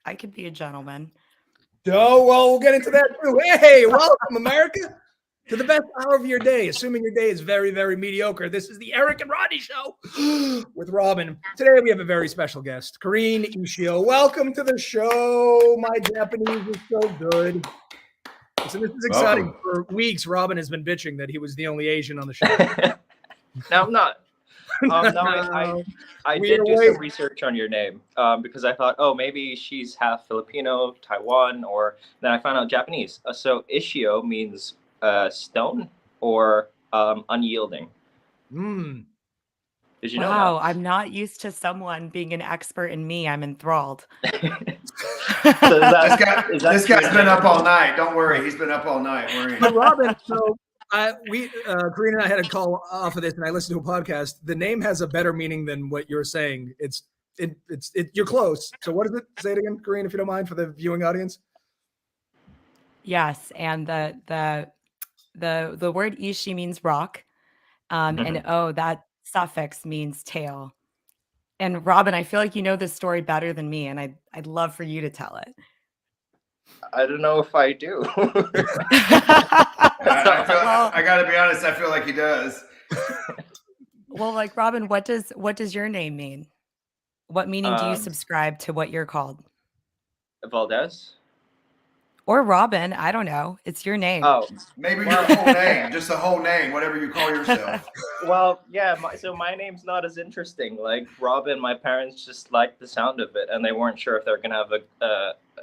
I could be a gentleman. Oh, well, we'll get into that too. Hey, welcome, America, to the best hour of your day, assuming your day is very, very mediocre. This is the Eric and Rodney Show with Robin. Today we have a very special guest, Corrine Ishio. Welcome to the show. My Japanese is so good. So this is exciting. Welcome. For weeks, Robin has been bitching that he was the only Asian on the show. No, I'm not. I did do some research on your name because I thought, oh, maybe she's half Filipino, Taiwan, or then I found out Japanese. So Ishio means stone or unyielding. Did you know Wow, that? I'm not used to someone being an expert in me. I'm enthralled. So this guy's been up all night. Don't worry, he's been up all night. But Robin, so Corrine and I had a call off of this, and I listened to a podcast. The name has a better meaning than what you're saying. You're close. So what is it? Say it again, Corrine, if you don't mind, for the viewing audience. Yes, and the word ishi means rock, and that suffix means tail. And Robin, I feel like you know this story better than me, and I'd love for you to tell it. I don't know if I do. I got to be honest. I feel like he does. Well, like Robin, what does your name mean? What meaning do you subscribe to what you're called? Valdez? Or Robin, I don't know. It's your name. Oh, maybe your whole name, just the whole name, whatever you call yourself. Well, yeah. So my name's not as interesting. Like Robin, my parents just liked the sound of it, and they weren't sure if they were gonna have a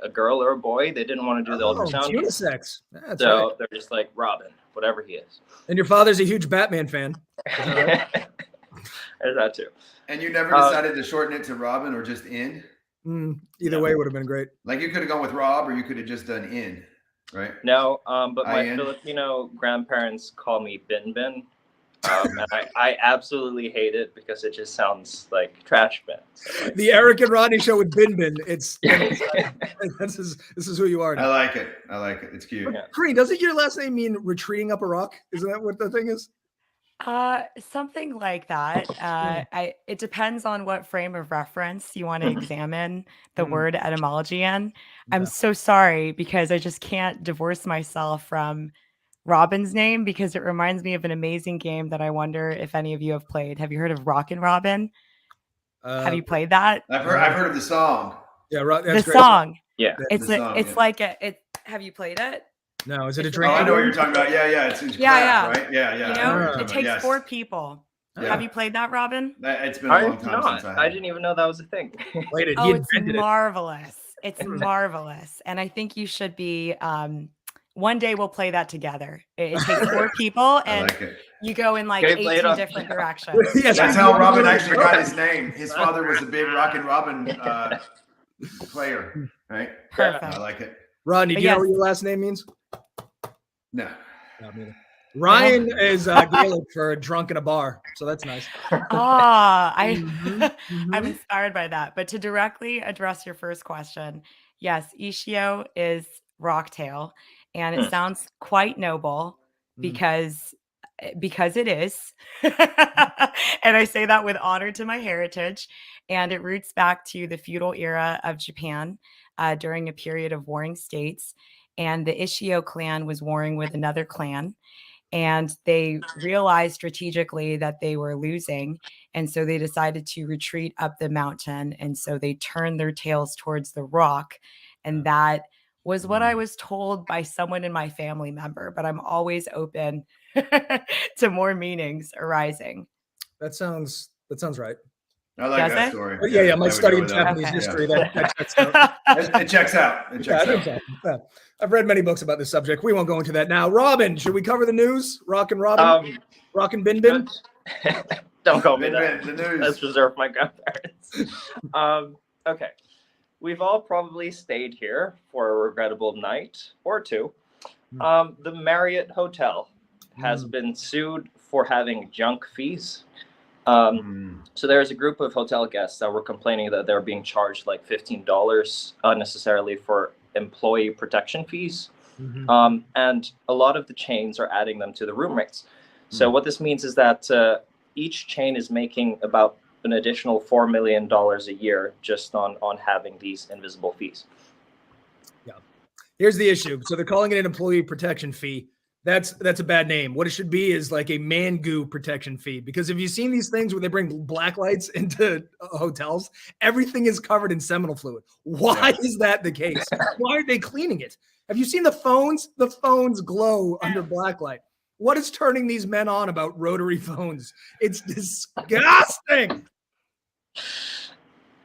girl or a boy. They didn't want to do the ultrasound. Unisex. That's so right. They're just like Robin, whatever he is. And your father's a huge Batman fan. There's that too. And you never decided to shorten it to Robin or just In? Either way would have been great. Like you could have gone with Rob, or you could have just done In, right? No, but my Filipino grandparents call me Bin Bin. And I absolutely hate it because it just sounds like trash bin. So like, the Eric and Rodney Show with Bin Bin. This is who you are now. I like it. It's cute. Corrine, doesn't your last name mean retreating up a rock? Isn't that what the thing is? Something like that. It depends on what frame of reference you want to examine the word etymology in. I'm so sorry because I just can't divorce myself from Robin's name because it reminds me of an amazing game that I wonder if any of you have played. Have you heard of Rockin' Robin? Have you played that? I've heard of the song. Yeah, that's the great. Song. Yeah, it's like it. Have you played it? No, is it a drink? Oh, I know what you're talking about. Yeah. It's yeah, right? Yeah. You know, it takes 4 people. Yeah. Have you played that, Robin? It's been a long time since I didn't even know that was a thing. Oh, it's marvelous. It's marvelous. And I think you should be one day we'll play that together. It takes 4 people and you go in like 18 different directions. Yes, that's how Robin actually got his name. His father was a big Rockin' Robin player, right? Perfect. I like it. Rodney, do you know what your last name means? No. Ryan is Gaelic for drunk in a bar, so that's nice. I'm inspired by that. But to directly address your first question, yes, Ishio is rocktail, and it sounds quite noble because it is. And I say that with honor to my heritage, and it roots back to the feudal era of Japan during a period of warring states. And the Ishio clan was warring with another clan. And they realized strategically that they were losing. And so they decided to retreat up the mountain. And so they turned their tails towards the rock. And that was what I was told by someone in my family member. But I'm always open to more meanings arising. That sounds right. I like that story. Yeah. My study of Japanese history, that checks out. It checks out. Yeah. I've read many books about this subject. We won't go into that now. Robin, should we cover the news? Rockin' Robin? Rockin' Bin Bin? Don't call me that. The news. Let's reserve my grandparents. Okay. We've all probably stayed here for a regrettable night or two. The Marriott Hotel has been sued for having junk fees. So there's a group of hotel guests that were complaining that they're being charged like $15 unnecessarily for employee protection fees. And a lot of the chains are adding them to the room rates. So what this means is that each chain is making about an additional $4 million a year just on having these invisible fees. Yeah. Here's the issue. So they're calling it an employee protection fee. That's a bad name. What it should be is like a man goo protection fee. Because have you seen these things where they bring black lights into hotels? Everything is covered in seminal fluid. Why is that the case? Why are they cleaning it? Have you seen the phones? The phones glow under black light. What is turning these men on about rotary phones? It's disgusting.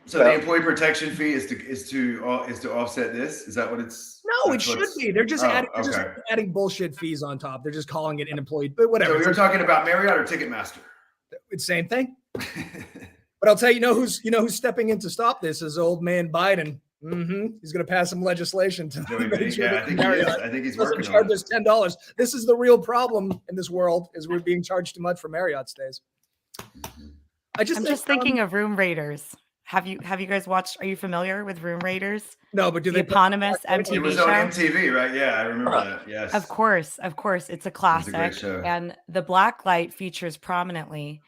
So the employee protection fee is to offset this. Is that what it's? No, it should be. They're just adding bullshit fees on top. They're just calling it an employee, but whatever. So you're talking about Marriott or Ticketmaster? It's same thing. But I'll tell you, who's stepping in to stop this is old man Biden. He's going to pass some legislation to I think he's working charge on it. us $10. This is the real problem in this world: is we're being charged too much for Marriott stays. I'm just thinking of Room Raiders. Have you guys watched? Are you familiar with Room Raiders? No, but do the eponymous MTV show? It was on MTV, right? Yeah, I remember that. Yes. Of course. It's a classic. It's a great show. And the black light features prominently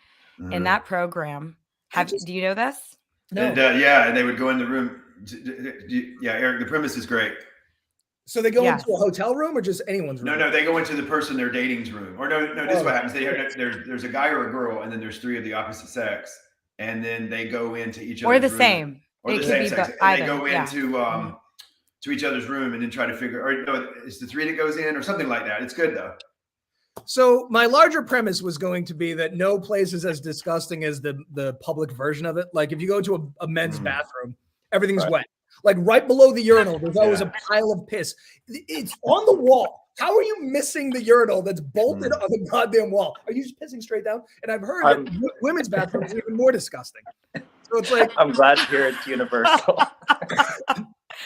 in that program. Do you know this? No. And and they would go in the room. Yeah, Eric, the premise is great. So they go into a hotel room or just anyone's room? No, they go into the person they're dating's room. Or no, this is what happens. There's a guy or a girl, and then there's three of the opposite sex. And then they go into each other's room. Or the same. Or the same sex. And they go into to each other's room and then try to figure, or no, it's the three that goes in or something like that. It's good though. So my larger premise was going to be that no place is as disgusting as the public version of it. Like if you go to a men's bathroom, everything's wet. Like right below the urinal, there's always a pile of piss. It's on the wall. How are you missing the urinal that's bolted on the goddamn wall? Are you just pissing straight down? And I've heard that women's bathrooms are even more disgusting. So it's like I'm glad to hear it's universal.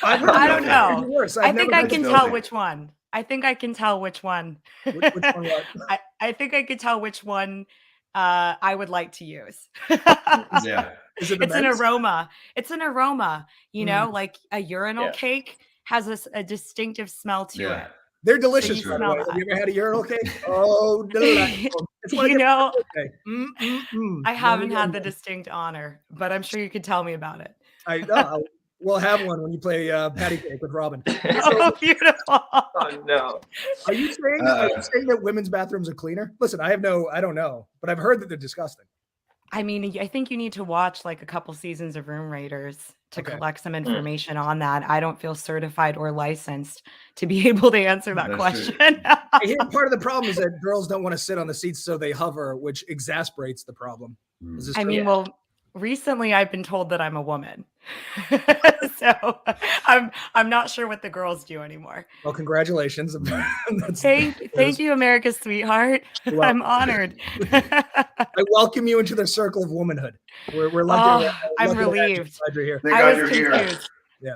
I don't know. I think I can tell which one. I think I can tell which one. Which one what? I think I could tell which one I would like to use. Yeah. It's an aroma. It's an aroma. You know, like a urinal cake has a distinctive smell to it. They're delicious. So Have you ever had a urinal cake? Oh, delightful. I haven't had the distinct honor, but I'm sure you could tell me about it. I know. We'll have one when you play patty cake with Robin. Oh, beautiful. Oh, no. Are you saying that women's bathrooms are cleaner? Listen, I don't know, but I've heard that they're disgusting. I mean, I think you need to watch like a couple seasons of Room Raiders to collect some information on that. I don't feel certified or licensed to be able to answer that question. I hear part of the problem is that girls don't want to sit on the seats, so they hover, which exasperates the problem. I mean, well, recently I've been told that I'm a woman. So I'm not sure what the girls do anymore. Well, congratulations. Thank you, America's sweetheart. I'm honored. I welcome you into the circle of womanhood. We're lucky. I'm relieved. Glad you're here. I was confused.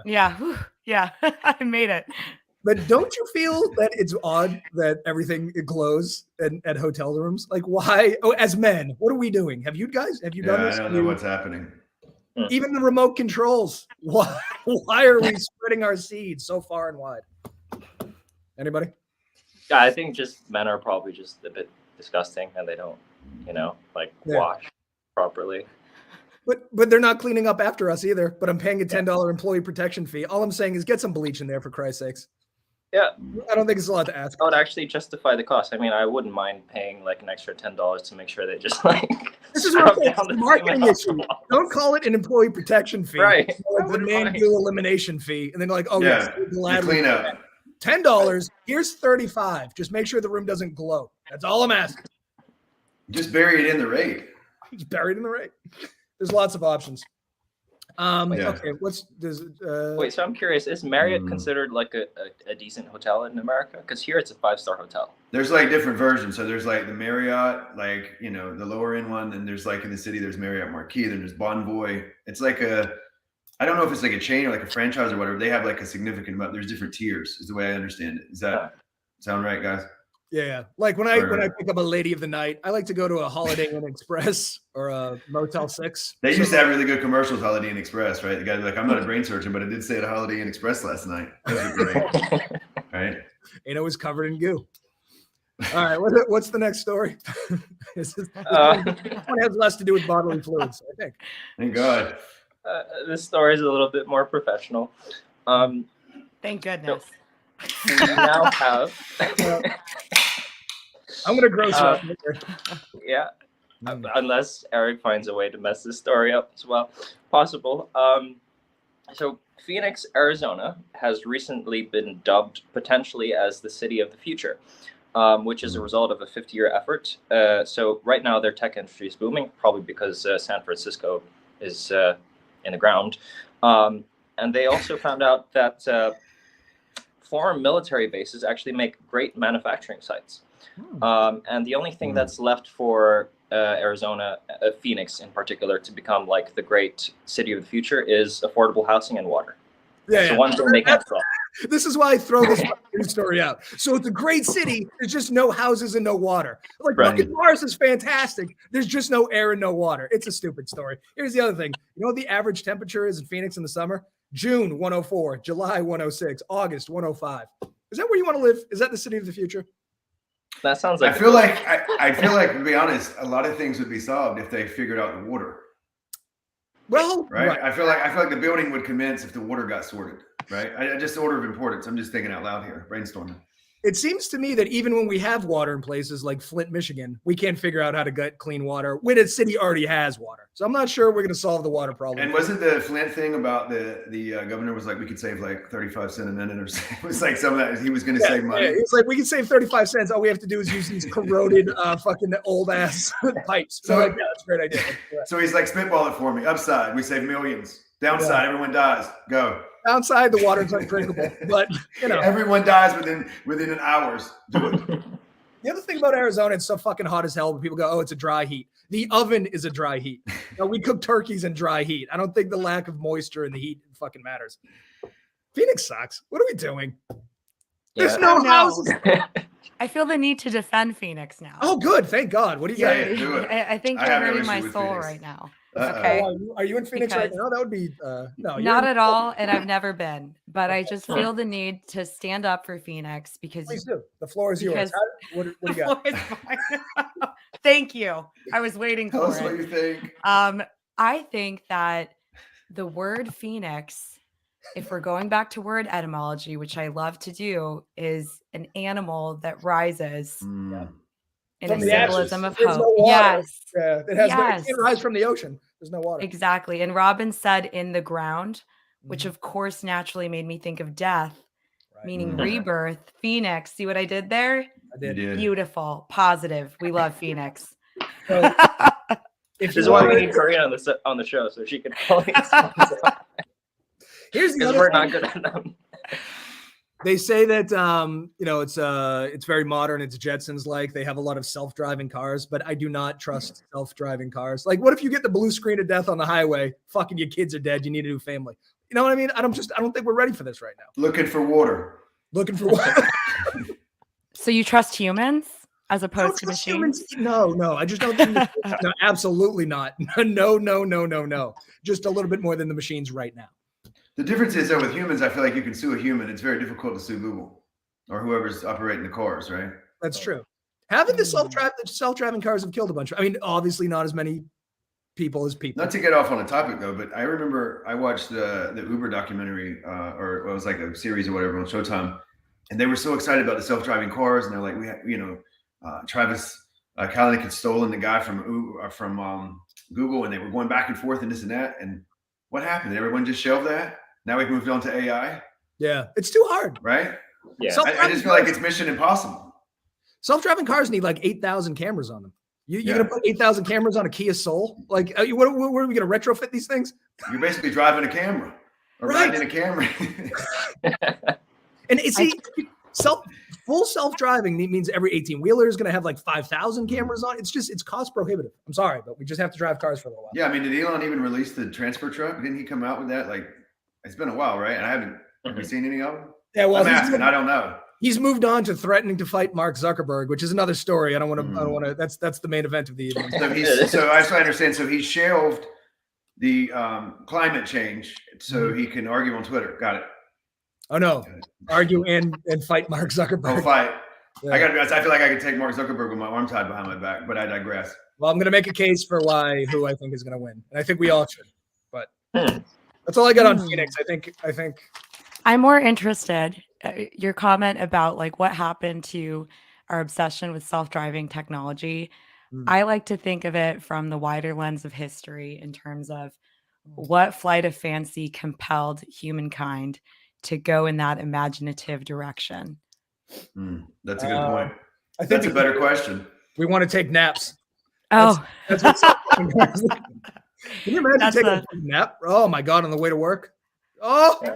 Yeah. Yeah. I made it. But don't you feel that it's odd that everything glows at hotel rooms? Like, why? Oh, as men, what are we doing? Have you done this? I don't know what's happening. Even the remote controls. Why are we spreading our seeds so far and wide? Anybody? Yeah, I think just men are probably just a bit disgusting and they don't, wash properly. But they're not cleaning up after us either. But I'm paying a $10 employee protection fee. All I'm saying is get some bleach in there for Christ's sakes. Yeah. I don't think it's a lot to ask. I would actually justify the cost. I mean, I wouldn't mind paying like an extra $10 to make sure they just This is what it's a marketing issue. Don't call it an employee protection fee. Right. Like the man-goo elimination fee. And then like, yes, clean up. $10. Here's $35. Just make sure the room doesn't glow. That's all I'm asking. Just bury it in the rate. Just bury it in the rate. There's lots of options. Okay, wait, so I'm curious, is Marriott considered like a decent hotel in America? Because here it's a 5-star hotel. There's like different versions. So there's like the Marriott, like, the lower end one, and there's like in the city, there's Marriott Marquis, then there's Bonvoy. It's like I don't know if it's like a chain or like a franchise or whatever. They have like a significant amount. There's different tiers, is the way I understand it. Does that sound right, guys? Yeah. Like when I pick up a lady of the night, I like to go to a Holiday Inn Express or a Motel 6. They used to have really good commercials, Holiday Inn Express, right? The guy'd be like, I'm not a brain surgeon, but I did stay at a Holiday Inn Express last night. That was great. Right? And it was covered in goo. All right, what's the next story? This Uh, one has less to do with bodily fluids, I think. Thank God. this story is a little bit more professional. Thank goodness. We now have, I'm gonna gross you up. yeah, unless Eric finds a way to mess this story up as well, possible. So Phoenix, Arizona has recently been dubbed potentially as the city of the future, which is a result of a 50-year effort. So right now their tech industry is booming, probably because San Francisco is in the ground. And they also found out that foreign military bases actually make great manufacturing sites. And the only thing that's left for Arizona, Phoenix in particular, to become like the great city of the future is affordable housing and water. That's the one thing they can't solve. This is why I throw this news story out. So it's a great city. There's just no houses and no water. Like fucking Mars is fantastic. There's just no air and no water. It's a stupid story. Here's the other thing. You know what the average temperature is in Phoenix in the summer? June 104, July 106, August 105. Is that where you want to live? Is that the city of the future? That sounds like. I feel like to be honest, a lot of things would be solved if they figured out the water. Well, right. I feel like the building would commence if the water got sorted. Right. I just order of importance. I'm just thinking out loud here, brainstorming. It seems to me that even when we have water in places like Flint, Michigan, we can't figure out how to get clean water when a city already has water. So I'm not sure we're going to solve the water problem. And wasn't the Flint thing about the governor was like, we could save like 35 cents a minute or something? It was like some of that he was going to save money. Yeah, it's like we can save 35 cents. All we have to do is use these corroded fucking old ass pipes. So like, yeah, that's a great idea. So he's like, spitball it for me. Upside, we save millions. Downside, everyone dies. Go. Downside, the water's undrinkable, but you know, everyone dies within an hours. Do it. The other thing about Arizona, it's so fucking hot as hell. But people go, "Oh, it's a dry heat." The oven is a dry heat. Now, we cook turkeys in dry heat. I don't think the lack of moisture and the heat fucking matters. Phoenix sucks. What are we doing? Yeah. There's no houses. I feel the need to defend Phoenix now. Oh, good. Thank God. What do you got? Yeah, do it. I think I you're have no hurting issue my with soul Phoenix. right now. Okay. Are you in Phoenix right now? That would be no. Not at all, and I've never been. But I just feel the need to stand up for Phoenix because please do. The floor is yours. What do you got? Thank you. I was waiting for Tell us it. what you think. I think that the word Phoenix, if we're going back to word etymology, which I love to do, is an animal that rises in From a the symbolism ashes. of There's hope. no water. Yes. Yeah, it has Yes. it can't rise from the ocean. There's no water. Exactly. And Robin said in the ground, which of course naturally made me think of death, meaning rebirth. Phoenix. See what I did there? I did. Beautiful. Positive. We love Phoenix. So, This is why we need Corrine on the show so she can fully here's the because other we're thing. not good at them. They say that it's very modern. It's Jetsons like. They have a lot of self-driving cars, but I do not trust self-driving cars. Like, what if you get the blue screen of death on the highway? Fucking your kids are dead. You need a new family. You know what I mean? I don't think we're ready for this right now. Looking for water. Looking for what? So you trust humans as opposed to machines? No. I just don't think. No, absolutely not. No. Just a little bit more than the machines right now. The difference is that with humans, I feel like you can sue a human. It's very difficult to sue Google or whoever's operating the cars, right? That's true. Having the self-driving cars have killed a bunch. I mean, obviously not as many people as people. Not to get off on a topic though, but I remember I watched the Uber documentary, or it was like a series or whatever on Showtime, and they were so excited about the self-driving cars, and they're like, Travis Kalanick had stolen the guy from Google, and they were going back and forth and this and that. And what happened? Did everyone just shelve that? Now we've moved on to AI. Yeah, it's too hard, right? Yeah, I just feel like it's mission impossible. Self-driving cars need like 8,000 cameras on them. You're gonna put 8,000 cameras on a Kia Soul? Like, what are we gonna retrofit these things? You're basically driving a camera or riding in a camera. And full self-driving means every 18-wheeler is gonna have like 5,000 cameras on. It's cost prohibitive. I'm sorry, but we just have to drive cars for a little while. Yeah, I mean, did Elon even release the transfer truck? Didn't he come out with that? Like, it's been a while, right? And I haven't seen any of them. Yeah, well, I'm asking. I don't know. He's moved on to threatening to fight Mark Zuckerberg, which is another story. I don't want to. That's the main event of the evening. So I understand. So he shelved the climate change so he can argue on Twitter. Got it. Oh no, argue and fight Mark Zuckerberg. Oh, fight. I got to be honest. I feel like I could take Mark Zuckerberg with my arm tied behind my back, but I digress. Well, I'm going to make a case for who I think is going to win, and I think we all should. But that's all I got on Phoenix. I think I'm more interested. Your comment about like what happened to our obsession with self-driving technology. I like to think of it from the wider lens of history in terms of what flight of fancy compelled humankind to go in that imaginative direction. That's a good point. I think That's a better question. We want to take naps. Oh, that's what's Can you imagine taking a nap? Oh my God, on the way to work. Oh,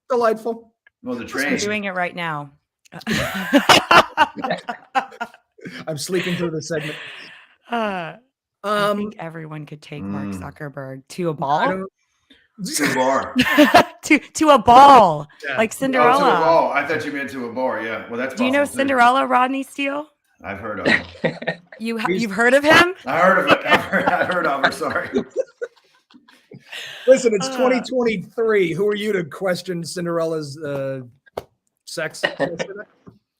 delightful. Well, the train. I'm doing it right now. I'm sleeping through the segment. I think everyone could take Mark Zuckerberg to a ball. To a bar. to a ball, like Oh, Cinderella. to a ball. I thought you meant to a bar. Yeah. Well, that's. Do you know Cinderella, Rodney Steele? I've heard of him. You've heard of him? I heard of it. I've heard of her. Sorry. Listen, it's 2023. Who are you to question Cinderella's sex?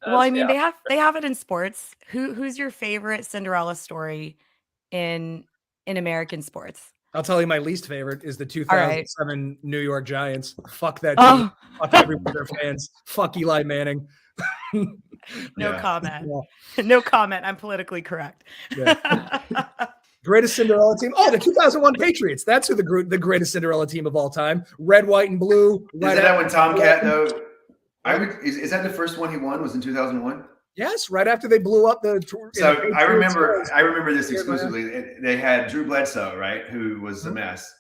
Well, I mean, they have it in sports. Who's your favorite Cinderella story in American sports? I'll tell you, my least favorite is the 2007 New York Giants. Fuck that team. Oh. Fuck everyone, their fans. Fuck Eli Manning. No comment. No comment. I'm politically correct. Yeah. Greatest Cinderella team. Oh, the 2001 Patriots. That's who the greatest Cinderella team of all time. Red, white, and blue. Is that when Tomcat though? Is that the first one he won? Was in 2001? Yes, right after they blew up the tour. So I remember this exclusively. They had Drew Bledsoe, right, who was a mess.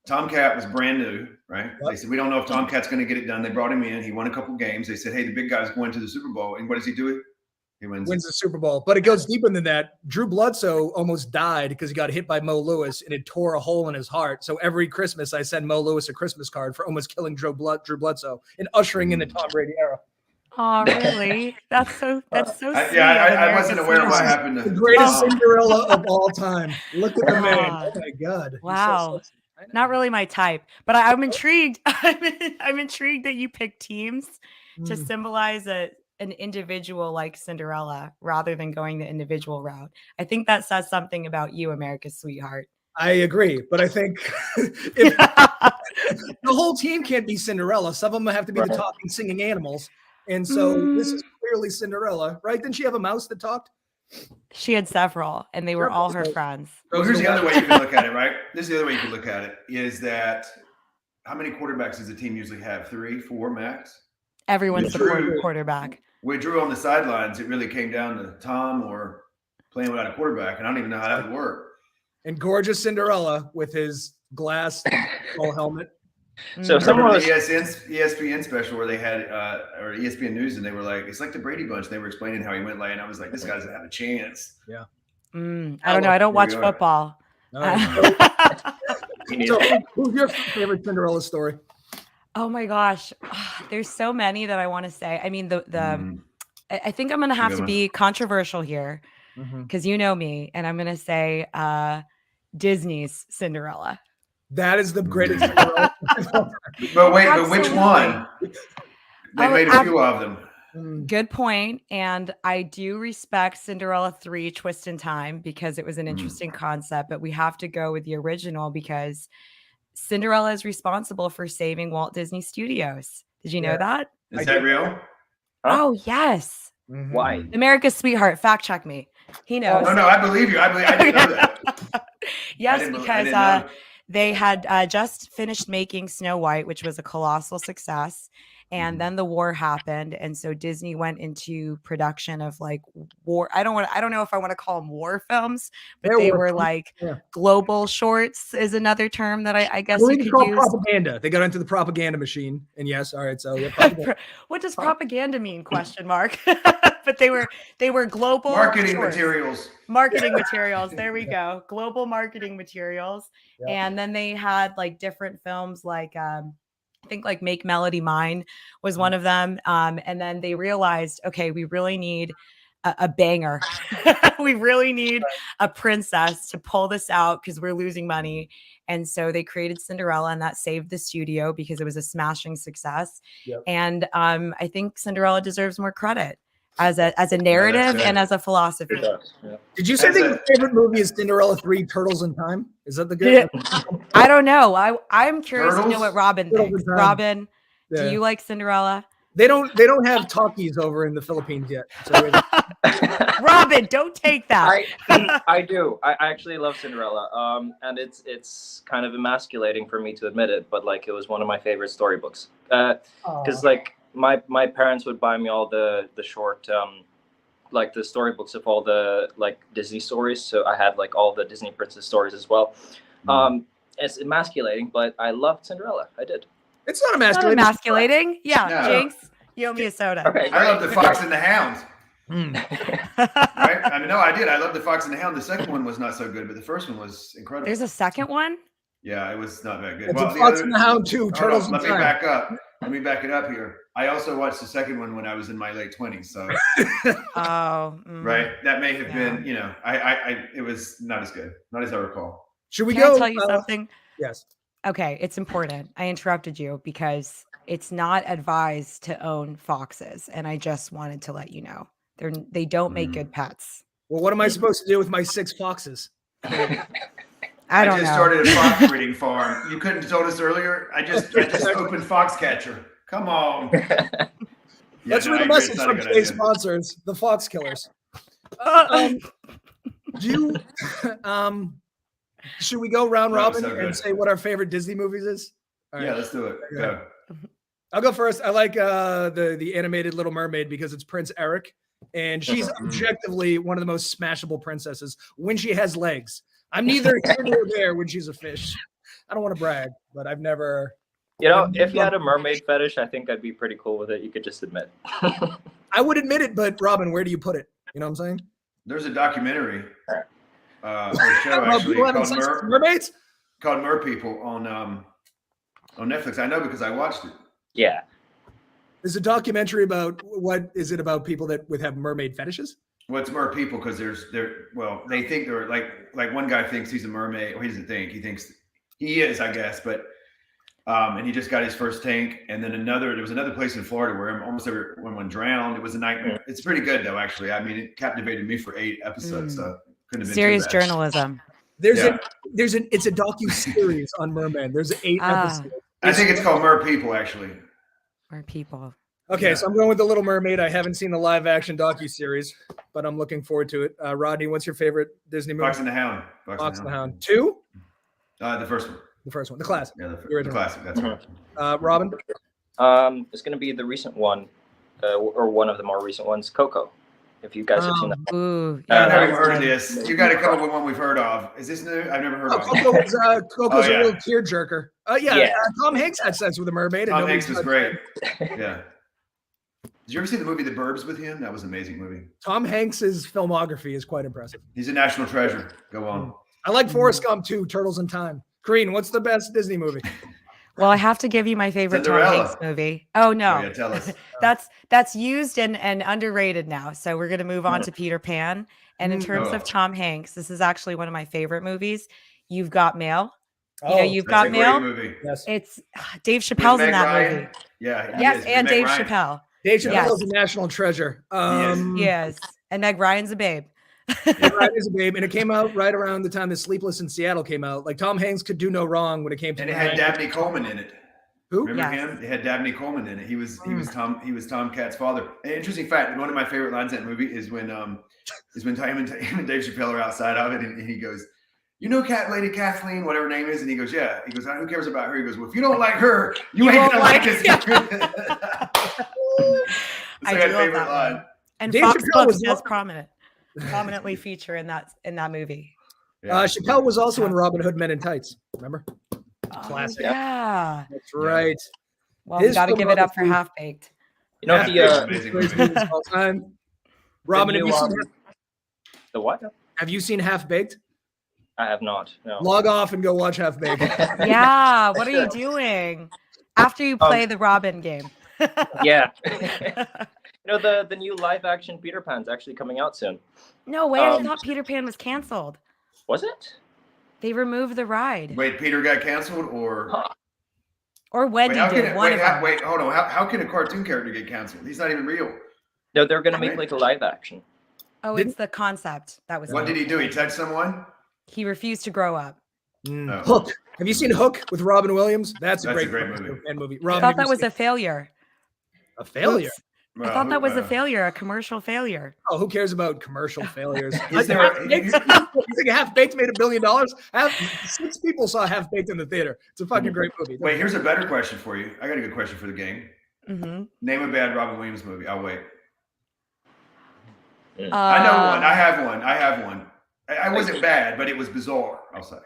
Tomcat was brand new, right? Yep. They said, we don't know if Tomcat's going to get it done. They brought him in. He won a couple games. They said, hey, the big guy's going to the Super Bowl. And what does he do? He wins the Super Bowl. But it goes deeper than that. Drew Bledsoe almost died because he got hit by Mo Lewis and it tore a hole in his heart. So every Christmas, I send Mo Lewis a Christmas card for almost killing Drew Bledsoe and ushering in the Tom Brady era. Oh, really? That's so sweet. I wasn't aware of what happened to the greatest Cinderella of all time. Look at the man. Oh my God. Wow. Not really my type, but I'm intrigued. I'm intrigued that you picked teams to symbolize an individual like Cinderella rather than going the individual route. I think that says something about you, America's sweetheart. I agree, but I think if the whole team can't be Cinderella, some of them have to be the talking, singing animals. And so this is clearly Cinderella, right? Didn't she have a mouse that talked? She had several, and they were all her friends. Well, here's the other way you can look at it, right? This is the other way you can look at it, is that how many quarterbacks does a team usually have? 3, 4 max? Everyone's the quarterback. With Drew on the sidelines, it really came down to Tom or playing without a quarterback, and I don't even know how that would work. And gorgeous Cinderella with his glass skull helmet. So someone was ESPN special where they had or ESPN News, and they were like, it's like the Brady Bunch. They were explaining how he went late, and I was like, this guy doesn't have a chance. Yeah. I don't know. I don't watch football. So who's your favorite Cinderella story? Oh my gosh, there's so many that I want to say. I mean, I think I'm gonna have to be controversial here because you know me, and I'm gonna say Disney's Cinderella. That is the greatest Cinderella. But wait, but which one? They made a few of them. Good point. And I do respect Cinderella 3 Twist in Time because it was an interesting concept, but we have to go with the original because Cinderella is responsible for saving Walt Disney Studios. Did you know that? Is that real? Huh? Oh, yes. Why? America's sweetheart. Fact check me. He knows. No, I believe you. I didn't know that. Yes, because they had just finished making Snow White, which was a colossal success. And then the war happened. And so Disney went into production of like war. I don't know if I want to call them war films, but they were like global shorts is another term that I guess you could use. Propaganda. They got into the propaganda machine. And yes, all right. So what does propaganda mean? Question mark. But they were global marketing materials. Marketing materials. There we go. Global marketing materials. Yep. And then they had like different films like I think like Make Melody Mine was one of them. And then they realized, okay, we really need a banger. We really need a princess to pull this out because we're losing money. And so they created Cinderella, and that saved the studio because it was a smashing success. Yep. And I think Cinderella deserves more credit. as a narrative good. and as a philosophy. It does, yeah. Did you say As that a- your favorite movie is Cinderella 3 Turtles in Time? Is that the good? I don't know. I'm curious to know Turtles? what Robin Turtles thinks. in Time. Robin, Yeah. do you like Cinderella? They don't have talkies over in the Philippines yet. So Robin, don't take that. I do. I actually love Cinderella. And it's kind of emasculating for me to admit it, but like it was one of my favorite storybooks. Because like my parents would buy me all the short like the storybooks of all the like Disney stories. So I had like all the Disney princess stories as well. It's emasculating, but I loved Cinderella. I did. it's not Not emasculating. emasculating. Yeah, No. Jinx, you owe me a soda. Okay, I love The Fox and the Hound. Mm. Right? I mean, no, I did. I love The Fox and the Hound. The second one was not so good, but the first one was incredible. There's a second one? Yeah, it was not that good. It's Well, a the Fox other- and the Hound 2, Hold Turtles on, in let me Time. back up. Let me back it up here. I also watched the second one when I was in my late 20s. So, Oh. right, that may have Yeah. been, it was not as good, not as I recall. Should we Can go? I tell you something? Yes. Okay, it's important. I interrupted you because it's not advised to own foxes, and I just wanted to let you know they don't make good pets. Well, what am I supposed to do with my 6 foxes? I don't just know. started a fox breeding farm. You couldn't have told us earlier. I just opened Foxcatcher. Come on. Let's no, read I a agree, message it's not from a good today's idea. sponsors, the Fox Killers. Do you should we go round That robin was so and good. say what our favorite Disney movies is? All right. Yeah, let's do it. Yeah. Go. I'll go first. I like the animated Little Mermaid because it's Prince Eric, and she's objectively one of the most smashable princesses when she has legs. I'm neither here nor there when she's a fish. I don't want to brag, but I've never. You know, if you had a mermaid fetish, I think I'd be pretty cool with it. You could just admit. I would admit it, but Robin, where do you put it? You know what I'm saying? There's a documentary or show About actually people having called sex with mermaids? Mer People on Netflix. I know because I watched it. Yeah. There's a documentary about what is it about people that would have mermaid fetishes? Well, it's Mer People because they think they're like one guy thinks he's a mermaid, or he doesn't think, he thinks he is, I guess, but and he just got his first tank, and then there was another place in Florida where almost everyone drowned. It was a nightmare. It's pretty good though, actually. I mean, it captivated me for 8 episodes, so couldn't have been Serious too bad. journalism. It's a docu-series on mermen. There's 8 episodes. I think it's called Mer People, actually. Or people. Okay, Yeah. so I'm going with The Little Mermaid. I haven't seen the live-action docu-series, but I'm looking forward to it. Rodney, what's your favorite Disney movie? Fox and the Hound. Fox and the Hound. 2? The first one. The first one. The classic. Yeah, the original. classic. That's right. Robin? It's going to be the recent one, or one of the more recent ones, Coco. If you guys have seen that. Ooh. I've that never was heard of good. this. You got to come up with one we've heard of. Is this new? I've never heard of it. Coco's yeah. a real tearjerker. Yeah. Tom Hanks had sex with a mermaid. And Tom nobody Hanks was touched great. him. Yeah. Did you ever see the movie The Burbs with him? That was an amazing movie. Tom Hanks's filmography is quite impressive. He's a national treasure. Go on. I like Forrest Gump too, Turtles in Time. Corrine, what's the best Disney movie? Well, I have to give you my favorite Tom Cinderella. Hanks movie. Oh no. Oh, yeah, tell us. That's used and underrated now. So we're gonna move on to Peter Pan. And in terms Oh. of Tom Hanks, this is actually one of my favorite movies. You've Got Mail. You've That's Got a great Mail. movie. Yes. It's Dave Chappelle's in Meg that Ryan. movie. Yeah. he Yes, is. and Meg Dave Ryan. Chappelle. Dave Chappelle Yes. is a national treasure. Yes. And Meg Ryan's a babe. Meg Ryan is a babe, and it came out right around the time that Sleepless in Seattle came out. Like Tom Hanks could do no wrong when it came to. And it had Dabney Coleman in it. Who? Remember Yes. him? It had Dabney Coleman in it. He was Tom Cat's father. An interesting fact. One of my favorite lines in that movie is when him and Dave Chappelle are outside of it, and he goes, "You know, Lady Kathleen, whatever her name is," and he goes, "Yeah." He goes, "Who cares about her?" He goes, "Well, if you don't like her, you ain't won't gonna like like us." It's I like do my love favorite that line. one. And Dave Fox Chappelle Books was does prominently feature in that movie. Yeah. Chappelle was also in Robin Hood Men in Tights. Remember? Classic. Yeah. That's right. Well, we His got to give it up for filmography- Half Baked. You know Yeah, the amazing Greatest movie. movies of all time. Robin, have new, you seen, the what? have you seen Half Baked? I have not. No. Log off and go watch Half Baked. Yeah. What are you doing after you play the Robin game? Yeah. You know the new live action Peter Pan's actually coming out soon. No way. I thought Peter Pan was canceled. Was it? They removed the ride. Wait, Peter got canceled, or Or Wendy wait, did. One of them. wait, hold on. How can a cartoon character get canceled? He's not even real. No, they're gonna make like a live action. Oh, it's the concept that was. What did he do? He touched someone? He refused to grow up. Oh. Hook. Have you seen Hook with Robin Williams? That's a great movie. I thought that was a failure. A failure. I thought that was a failure, a commercial failure. Oh, who cares about commercial failures? Is there You think Half Baked made $1 billion? 6 people saw Half Baked in the theater. It's a fucking great movie. Wait, here's a better question for you. I got a good question for the gang. Mm-hmm. Name a bad Robin Williams movie. I'll wait. Mm. I know one. I have one. I wasn't bad, but it was bizarre, I'll say.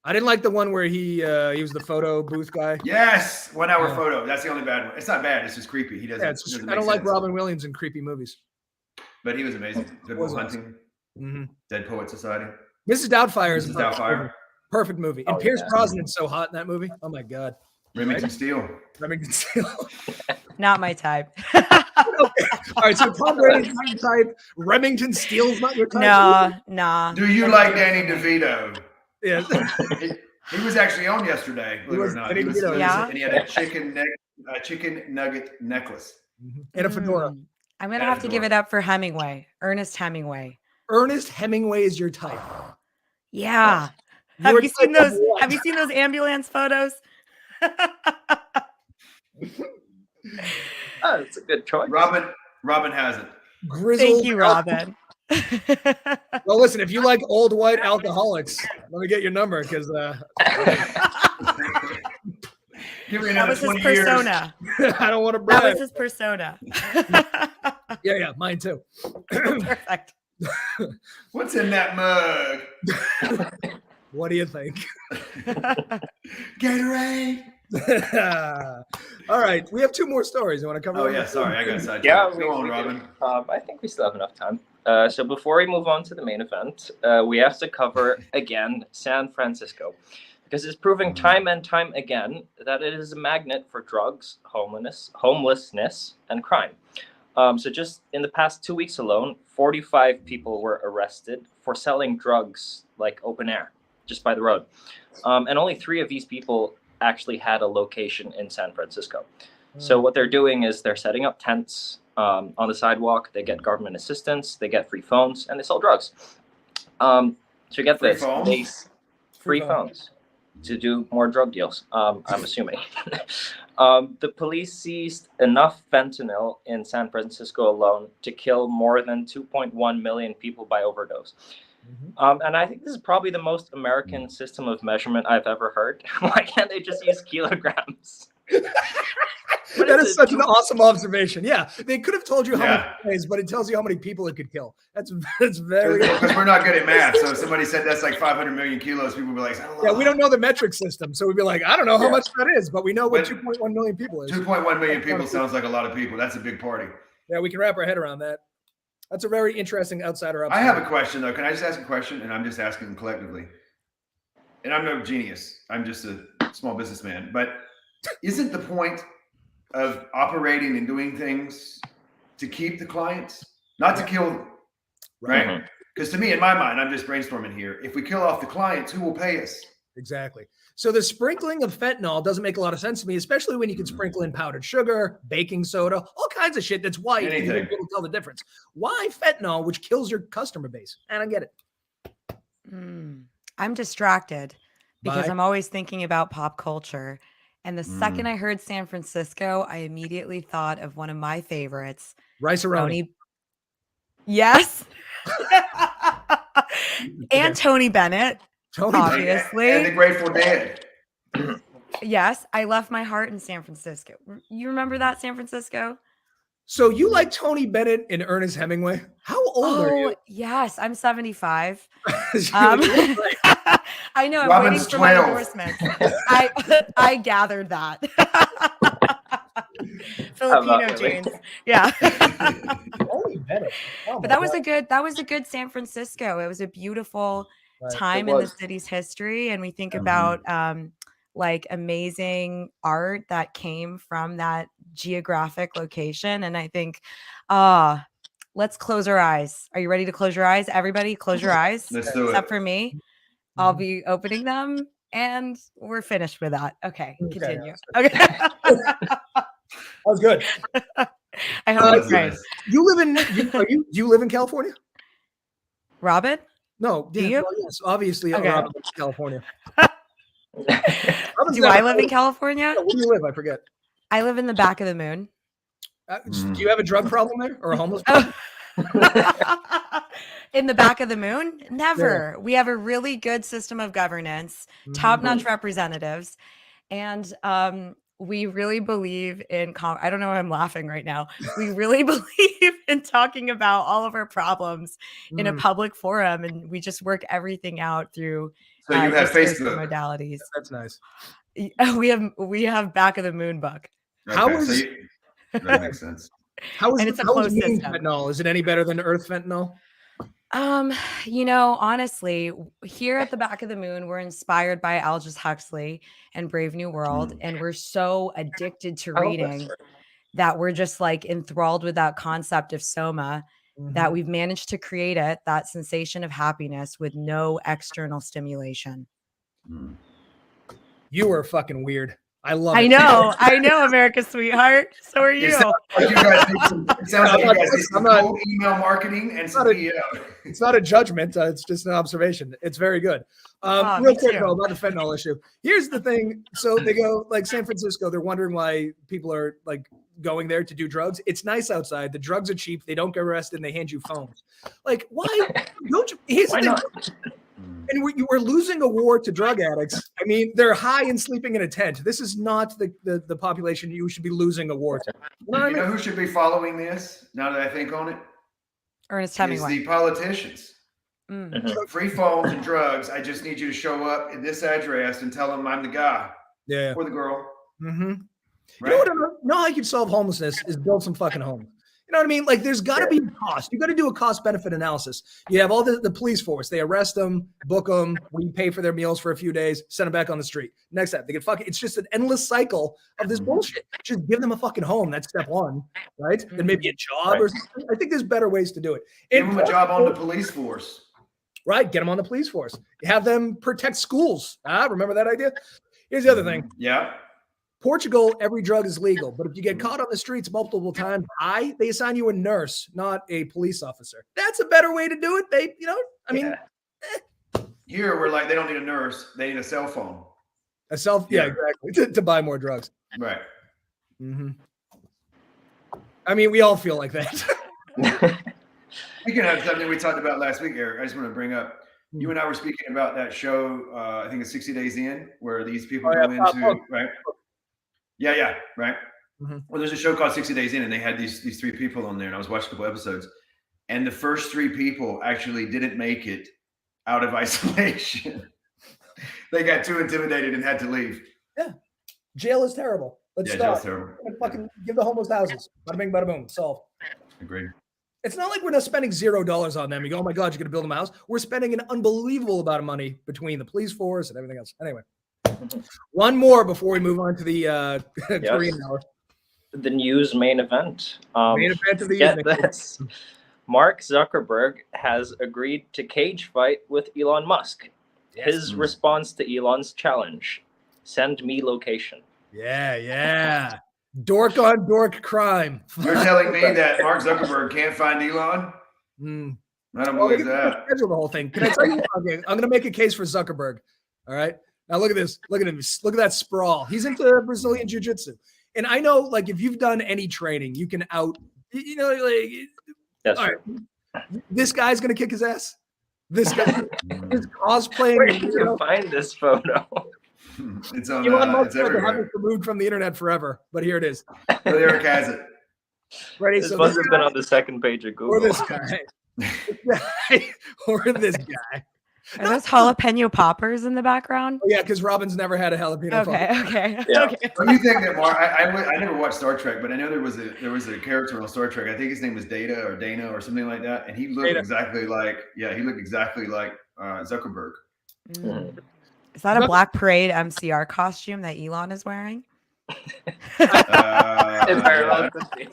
I didn't like the one where he was the photo booth guy. Yes, 1 hour photo. That's the only bad one. It's not bad. It's just creepy. He doesn't. Yeah, doesn't I don't make like sense. Robin Williams in creepy movies. But he was amazing. Good Will Hunting. Mm-hmm. Dead Poet Society. Mrs. Doubtfire is Mrs. Doubtfire. Perfect movie. And Pierce Brosnan's so hot in that movie. Oh my god. Remington Steele. Remington Steele. Not my type. All right, so Tom Brady's not your type. Remington Steele's not your type. No. Do you like Danny DeVito? Yeah. He was actually on yesterday. Believe it or not. Danny He was, DeVito, yeah. And he had a chicken nugget necklace. And a fedora. I'm gonna have to give it up for Hemingway, Ernest Hemingway. Ernest Hemingway is your type. Yeah. Have you seen those? Have you seen those ambulance photos? Oh, it's a good choice. Robin has it. Grizzled. Thank you, Robin. Well, listen, if you like old white alcoholics, let me get your number because Give me That another was his 20 years. persona. I don't want to brag. That was his persona. Yeah, mine too. Perfect. What's in that mug? What do you think? Gatorade. All right, we have 2 more stories. You want to cover? Oh them? yeah, sorry, I got sidetracked. Yeah, Go on, we Robin. can. I think we still have enough time. So before we move on to the main event, we have to cover again San Francisco, because it's proving time and time again that it is a magnet for drugs, homelessness, and crime. So just in the past 2 weeks alone, 45 people were arrested for selling drugs like open air, just by the road. And only 3 of these people actually had a location in San Francisco. So what they're doing is they're setting up tents on the sidewalk. They get government assistance, they get free phones, and they sell drugs. So get Free this, phones? free phones to do more drug deals, I'm assuming. The police seized enough fentanyl in San Francisco alone to kill more than 2.1 million people by overdose. And I think this is probably the most American system of measurement I've ever heard. Why can't they just use kilograms? That is such an awesome observation. Yeah, they could have told you how many days, but it tells you how many people it could kill. That's very. Because we're not good at math, so if somebody said that's like 500 million kilos, people would be like, yeah, we don't know the metric system, so we'd be like, I don't know how much that is, but we know what 2.1 million people is. 2.1 million people sounds like a lot of people. That's a big party. Yeah, we can wrap our head around that. That's a very interesting outsider I observation. have a question though. Can I just ask a question? And I'm just asking collectively. And I'm no genius. I'm just a small businessman. But isn't the point of operating and doing things to keep the clients, not to kill them, right? Because to me, in my mind, I'm just brainstorming here. If we kill off the clients, who will pay us? Exactly. So the sprinkling of fentanyl doesn't make a lot of sense to me, especially when you can sprinkle in powdered sugar, baking soda, all kinds of shit that's white. And you won't be able to tell the difference. Why fentanyl, which kills your customer base? And I get it. I'm distracted because I'm always thinking about pop culture. And the second I heard San Francisco, I immediately thought of one of my favorites. Rice-A-Roni. Yes. And Tony Bennett. Obviously. And the Grateful Dead. Yes, I left my heart in San Francisco. You remember that, San Francisco? So you like Tony Bennett and Ernest Hemingway? How old are you? Yes, I'm 75. I know. I'm Robin's waiting for my 12. endorsement. I gathered that. Filipino genes. Yeah. Tony Bennett. Oh But that was a good San Francisco. It was a beautiful time in the city's history, and we think about like amazing art that came from that geographic location. And I think let's close our eyes. Are you ready to close your eyes? Everybody close your eyes. Let's do it. Except for me. I'll be opening them and we're finished with that. Okay, continue. Okay. That was good. I hope it's Let's do great. this. You live in? Do you live in California? Robin? No. Do you? Well, yes, obviously, Okay. Robin lives in California. Do I live in California? Where do you live? I forget. I live in the back of the moon. Do you have a drug problem there or a homeless problem? In the back of the moon? Never. Yeah. We have a really good system of governance, top-notch representatives, and we really believe in I don't know why I'm laughing right now. We really believe in talking about all of our problems in a public forum, and we just work everything out through so you have Facebook modalities. That's nice. We have back of the moon book. Okay, How is that makes sense. How is it's a closed system. fentanyl? Is it any better than Earth fentanyl? Honestly, here at the back of the moon, we're inspired by Aldous Huxley and Brave New World, and we're so addicted to reading that we're just like enthralled with that concept of soma that we've managed to create that sensation of happiness with no external stimulation. You are fucking weird. I love it. I know, America's sweetheart. So are you. It sounds like you guys need some cool email marketing and some PO. It's not a judgment. It's just an observation. It's very good. Real quick, though, about the fentanyl issue. Here's the thing. So they go, like San Francisco, they're wondering why people are like going there to do drugs. It's nice outside. The drugs are cheap. They don't get arrested and they hand you phones. Like, why don't you? Here's the thing. And we're losing a war to drug addicts. I mean, they're high and sleeping in a tent. This is not the population you should be losing a war to. You know who should be following this, now that I think on it? Ernest Hemingway. Is the politicians. Free phones and drugs. I just need you to show up at this address and tell them I'm the guy. Yeah. Or the girl. Right? You know how you can solve homelessness is build some fucking homes. You know what I mean? Like, there's got to be a cost. You got to do a cost-benefit analysis. You have all the police force. They arrest them, book them. We pay for their meals for a few days, send them back on the street. Next time, they get fucking. It's just an endless cycle of this bullshit. Just give them a fucking home. That's step one, right? Then maybe a job or something. I think there's better ways to do it. Give them a job on the police force. Right. Get them on the police force. Have them protect schools. Remember that idea? Here's the other thing. Yeah. Portugal, every drug is legal, but if you get caught on the streets multiple times, they assign you a nurse, not a police officer. That's a better way to do it. Here we're like, they don't need a nurse; they need a cell phone. Exactly, to buy more drugs. Right. I mean, we all feel like that. Speaking of something we talked about last week, Eric, I just want to bring up. You and I were speaking about that show. I think it's 60 Days In, where these people go into right. Yeah, right. Well, there's a show called 60 Days In, and they had these three people on there, and I was watching a couple episodes, and the first three people actually didn't make it out of isolation. They got too intimidated and had to leave. Yeah, jail is terrible. Let's stop. Jail's terrible. Fucking give the homeless houses. Bada bing, bada boom. Solved. Agreed. It's not like we're not spending $0 on them. You go, oh my God, you're going to build them a house. We're spending an unbelievable amount of money between the police force and everything else. Anyway. One more before we move on to the Korean hour. The news main event. Main event of the evening. This. Mark Zuckerberg has agreed to cage fight with Elon Musk. Yes. His response to Elon's challenge: send me location. Yeah. Dork on dork crime. You're telling me that Mark Zuckerberg can't find Elon? I don't believe that. Schedule the whole thing. Can I tell you? Okay, I'm going to make a case for Zuckerberg. All right. Now look at this. Look at him. Look at that sprawl. He's into Brazilian jiu-jitsu. And I know, like, if you've done any training, you can all right, this guy's going to kick his ass. This guy is cosplaying. Where did you find this photo? It's on. Elon Musk it's everywhere. Have it removed from the internet forever, but here it is. Eric has it. Ready? This must have been on the second page of Google. Or this guy. Or this guy. Are those jalapeno poppers in the background? Yeah, because Robin's never had a jalapeno popper. Okay. Yeah. Okay. What do you think that Mark? I never watched Star Trek, but I know there was a character on Star Trek. I think his name was Data or something like that, and he looked exactly like Zuckerberg. Is that a Black Parade MCR costume that Elon is wearing? It very well could be.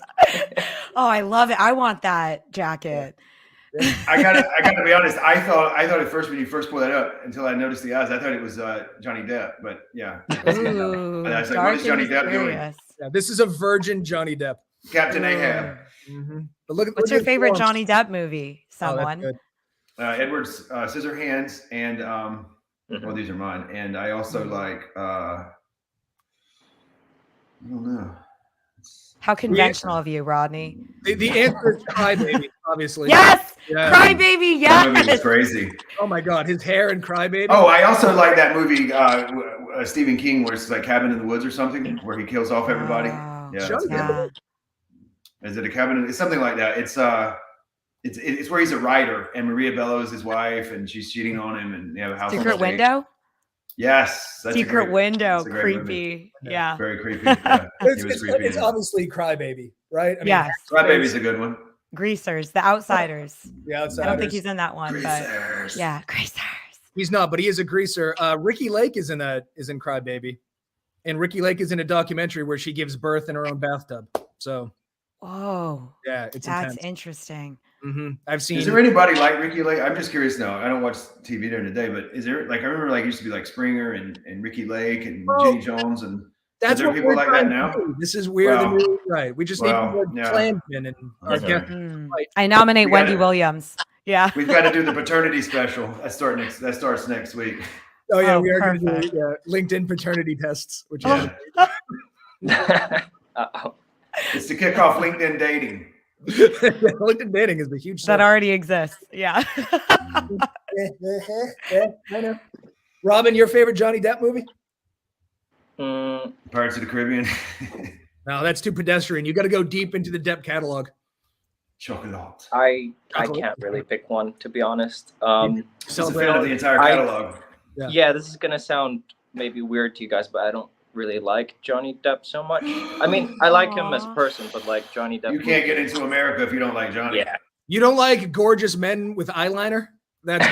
Oh, I love it. I want that jacket. I gotta be honest. I thought at first when you first pulled that up, until I noticed the eyes, I thought it was Johnny Depp. But yeah, Ooh, I was like, what is Johnny Depp doing? Yeah, this is a virgin Johnny Depp. Captain Ahab. But look, What's look your at favorite the Johnny Depp movie? Oh, that's Someone. good. Edward's Scissorhands, and well, these are mine. And I also like I don't know. How conventional of you, Rodney. The answer is Crybaby, obviously. Yes, Yeah. Crybaby. That movie was Yes. crazy. Oh my God, his hair and Crybaby. Oh, I also like that movie Stephen King, where it's like Cabin in the Woods or something, where he kills off everybody. Oh, Yeah, Johnny Depp. is it a cabin? It's something like that. It's where he's a writer, and Maria Bello is his wife, and she's cheating on him, and they have a house. Secret on the stage. Window. Yes, that's Secret Window. that's a great movie. Creepy. Yeah. Very creepy. Yeah, It's obviously Crybaby, right? I mean, Yes. Crybaby's a good one. Greasers, The Outsiders. The Outsiders. I don't think he's in that one, Greasers. but yeah, Greasers. He's not, but he is a greaser. Ricky Lake is in Crybaby, and Ricky Lake is in a documentary where she gives birth in her own bathtub. So, Whoa, yeah, it's that's intense. interesting. I've seen. Is there anybody like Ricky Lake? I'm just curious now. I don't watch TV during the day, but is there I remember it used to be like Springer and Ricky Lake and Jenny Jones and That's there what people we're like trying that now? to do. This is where the Wow. new right. We just need more Yeah. Klansmen and our Okay. guest. I nominate We Wendy gotta- Williams. Yeah. We've got to do the paternity special. That starts next week. Oh yeah, Oh, we are going to perfect. do LinkedIn paternity tests, which Yeah. Uh-oh. It's to kick off LinkedIn dating. LinkedIn dating is the huge That stuff. already exists. Yeah. I know. Robin, your favorite Johnny Depp movie? Pirates of the Caribbean. No, that's too pedestrian. You got to go deep into the Depp catalog. Chocolate. I can't really pick one, to be honest. Just a fan of the entire I- catalog. Yeah, this is gonna sound maybe weird to you guys, but I don't really like Johnny Depp so much. I mean, I like him as a person, but like Johnny Depp. You can't get into America if you don't like Johnny. Yeah. You don't like gorgeous men with eyeliner? That's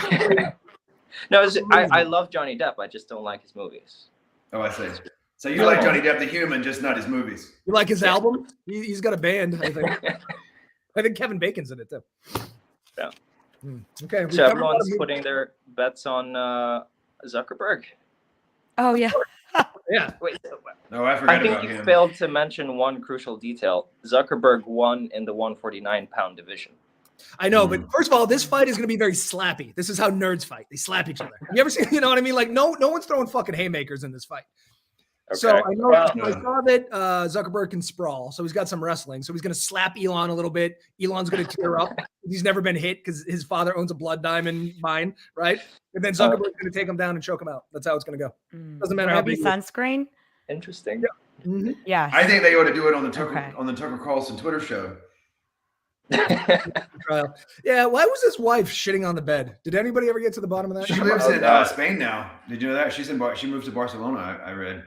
No, I love Johnny Depp. I just don't like his movies. Oh, I see. So you like Johnny Depp the human, just not his movies. You like his album? He's got a band, I think. I think Kevin Bacon's in it too. Yeah. Okay. So everyone's putting their bets on Zuckerberg. Oh yeah. Yeah. Wait, No, I forgot I think about you him. failed to mention one crucial detail. Zuckerberg won in the 149-pound division. I know, but first of all, this fight is going to be very slappy. This is how nerds fight. They slap each other. You ever seen, you know what I mean? Like no one's throwing fucking haymakers in this fight. Okay. So I know Well, I saw that Zuckerberg can sprawl, so he's got some wrestling. So he's going to slap Elon a little bit. Elon's going to tear up. He's never been hit because his father owns a blood diamond mine, right? And then Zuckerberg's going to take him down and choke him out. That's how it's going to go. Doesn't matter how Maybe big. he is. sunscreen. interesting. Yes. I think they ought to do it on the Tucker Okay. Carlson Twitter show. Trial. Yeah, why was his wife shitting on the bed? Did anybody ever get to the bottom of that? She lives Oh, in no. Spain now. Did you know that? She moved to Barcelona. I read.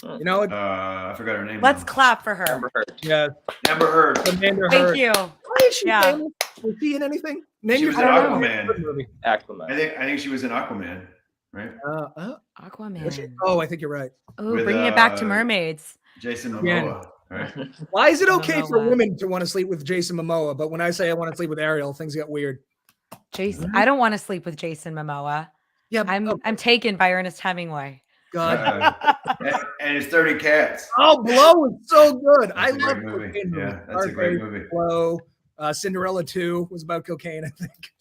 You know, I forgot her name. Let's now. clap for her. Amber Heard. yeah. Amber Heard. Amanda Thank Heard. you. Why is she Yeah. famous? Was she in anything? Name She was in your favorite Aquaman. movie. Aquaman. I think she was in Aquaman, right? Aquaman. Oh, I think you're right. Oh, With, bringing it back to mermaids. Jason Momoa. Yeah. Right? Why is it I don't okay know for why. women to want to sleep with Jason Momoa, but when I say I want to sleep with Ariel, things get weird? Jason. I don't want to sleep with Jason Momoa. Yeah, I'm taken by Ernest Hemingway. God. And it's 30 Cats. Oh, Blow is so good. That's I a love great movie. cocaine movies. Yeah, that's a great movie. Blow. Cinderella 2 was about cocaine, I think.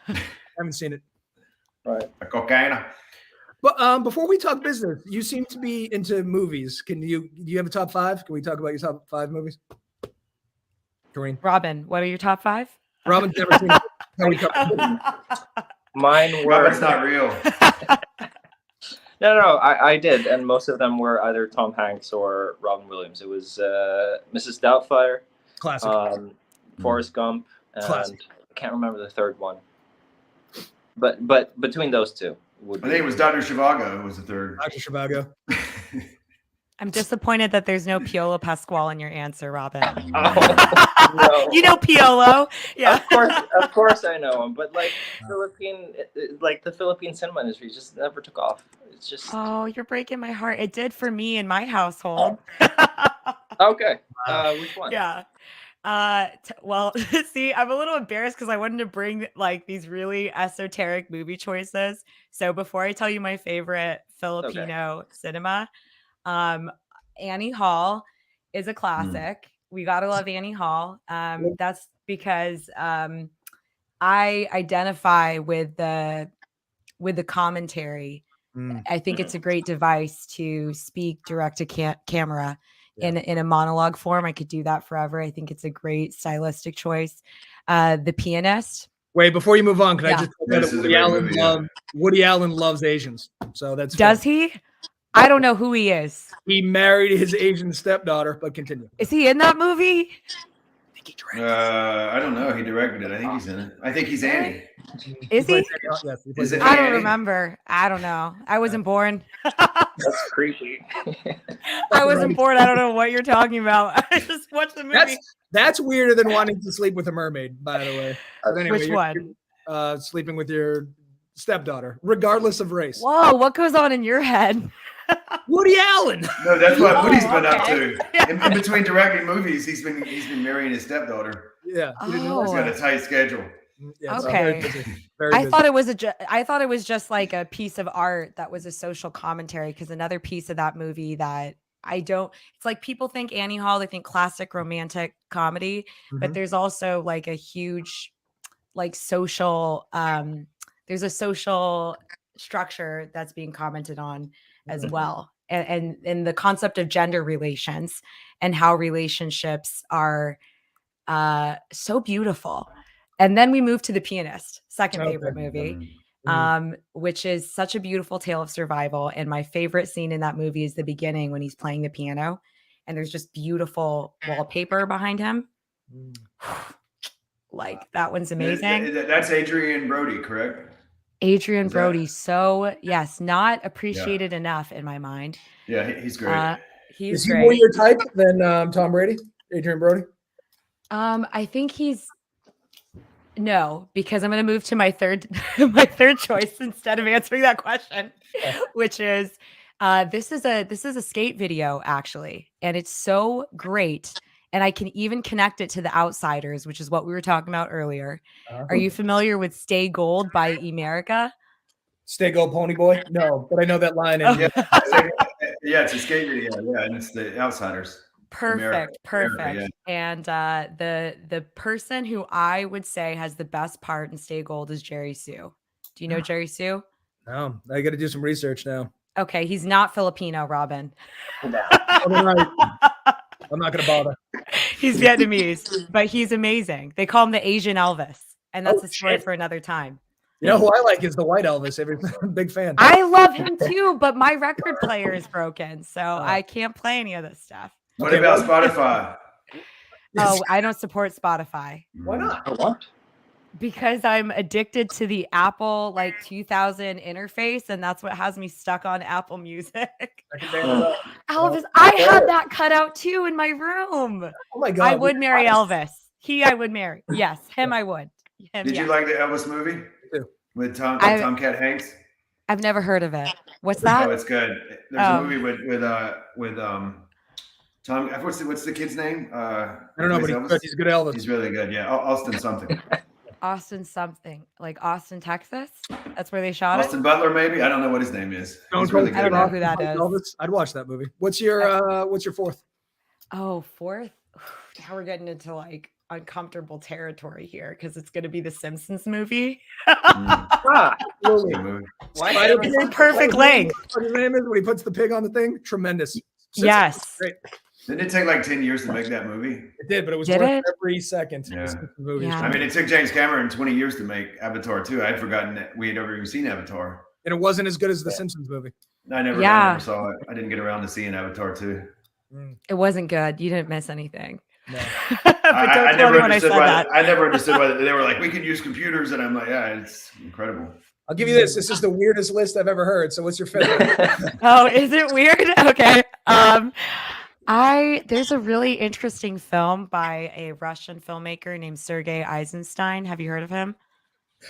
I haven't seen it. Right. A cocaine. But before we talk business, you seem to be into movies. Do you have a top 5? Can we talk about your top 5 movies? Corrine. Robin, what are your top 5? Robin's never seen it. How we cover- Mine were. Robert's not real. No, I did, and most of them were either Tom Hanks or Robin Williams. It was Mrs. Doubtfire, Classic. Forrest Gump, and Classic. I can't remember the third one. But between those two, would I think it was Dr. Zhivago who was the third. Dr. Zhivago. I'm disappointed that there's no Piolo Pasquale in your answer, Robin. No. You know Piolo? Yeah. Of course I know him, but like the Philippine cinema industry just never took off. It's just Oh, you're breaking my heart. It did for me in my household. okay. Which one? Yeah. Well, see, I'm a little embarrassed because I wanted to bring like these really esoteric movie choices. So before I tell you my favorite Filipino cinema, Annie Hall is a classic We gotta love Annie Hall. That's because I identify with the commentary. I think it's a great device to speak direct to camera in a monologue form. I could do that forever. I think it's a great stylistic choice. The Pianist. Wait, before you move on, can I Yeah. just tell you This that is a great movie, yeah. Woody Allen loves Asians, so that's Does fair. he? I don't know who he is. He married his Asian stepdaughter, but continue. Is he in that movie? I think he directed. I don't know. He directed it. I think he's in it. I think he's Annie. Is he? Yes, he Is plays it Annie. I don't Annie? remember. I don't know. I wasn't born. That's creepy. I wasn't born. I don't know what you're talking about. I just watched the movie. That's weirder than wanting to sleep with a mermaid, by the way. But anyway, Which one? Sleeping with your stepdaughter, regardless of race. Whoa, what goes on in your head? Woody Allen. No, that's what Woody's been up okay. to. In between directing movies, he's been marrying his stepdaughter. Yeah. He's got a tight schedule. Yeah, so Okay. very busy, very I busy. thought it was just like a piece of art that was a social commentary, because another piece of that movie that it's like people think Annie Hall, they think classic romantic comedy, but there's also like a huge like social there's a social structure that's being commented on as well. And the concept of gender relations and how relationships are so beautiful. And then we move to The Pianist, second favorite movie, which is such a beautiful tale of survival. And my favorite scene in that movie is the beginning when he's playing the piano and there's just beautiful wallpaper behind him. Like that one's amazing. That's Adrian Brody, correct? Adrian Is that- Brody. So yes, not appreciated enough in my mind. Yeah, he's great. He's Is he great. more your type than Tom Brady, Adrian Brody? I think no, because I'm going to move to my third choice instead of answering that question, which is this is a skate video actually, and it's so great, and I can even connect it to The Outsiders, which is what we were talking about earlier. Are you familiar with "Stay Gold" by Emerica? Stay Gold Pony Boy? No, but I know that line. Oh. Yeah, it's a skate video. Yeah, and it's The Outsiders. Perfect. America, yeah. And the person who I would say has the best part in Stay Gold is Jerry Sue. Do you know Jerry Sue? No, I got to do some research now. Okay, he's not Filipino, Robin. I'm not going to bother. He's Vietnamese, but he's amazing. They call him the Asian Elvis, and that's a story for another time. You know who I like is the White Elvis. Big fan. I love him too, but my record player is broken, so I can't play any of this stuff. What about Spotify? Oh, I don't support Spotify. Why not? What? Because I'm addicted to the Apple like 2000 interface, and that's what has me stuck on Apple Music. Elvis, I had that cut out too in my room. Oh my God. I would marry Elvis. I would marry. Yes, him I would. Him, Did you like the Elvis movie with Tomcat Hanks? I've never heard of it. What's that? Oh, it's good. There's a movie with Tom. What's the kid's name? I don't know, but he's a good Elvis. He's really good. Yeah, Austin something. Austin something, like Austin, Texas. That's where they shot Austin Butler, maybe. I don't know what his name is. He's really good. I don't know who that is. Elvis. I'd watch that movie. What's your fourth? Oh, fourth. Now we're getting into like uncomfortable territory here because it's going to be the Simpsons movie. It's in perfect length. What his name is when he puts the pig on the thing? Tremendous. Yes. Great. Didn't it take like 10 years to make that movie? It did, but it was Did worth it? every second. Yeah. Yeah. I mean, it took James Cameron 20 years to make Avatar too. I'd forgotten that we had ever even seen Avatar. And it wasn't as good as the Simpsons movie. I never saw it. I didn't get around to seeing Avatar 2. It wasn't good. You didn't miss anything. No. But don't tell me when I said that. I never understood why they were like, we can use computers. And I'm like, yeah, it's incredible. I'll give you this. This is the weirdest list I've ever heard. So what's your favorite? Oh, is it weird? Okay. There's a really interesting film by a Russian filmmaker named Sergei Eisenstein. Have you heard of him?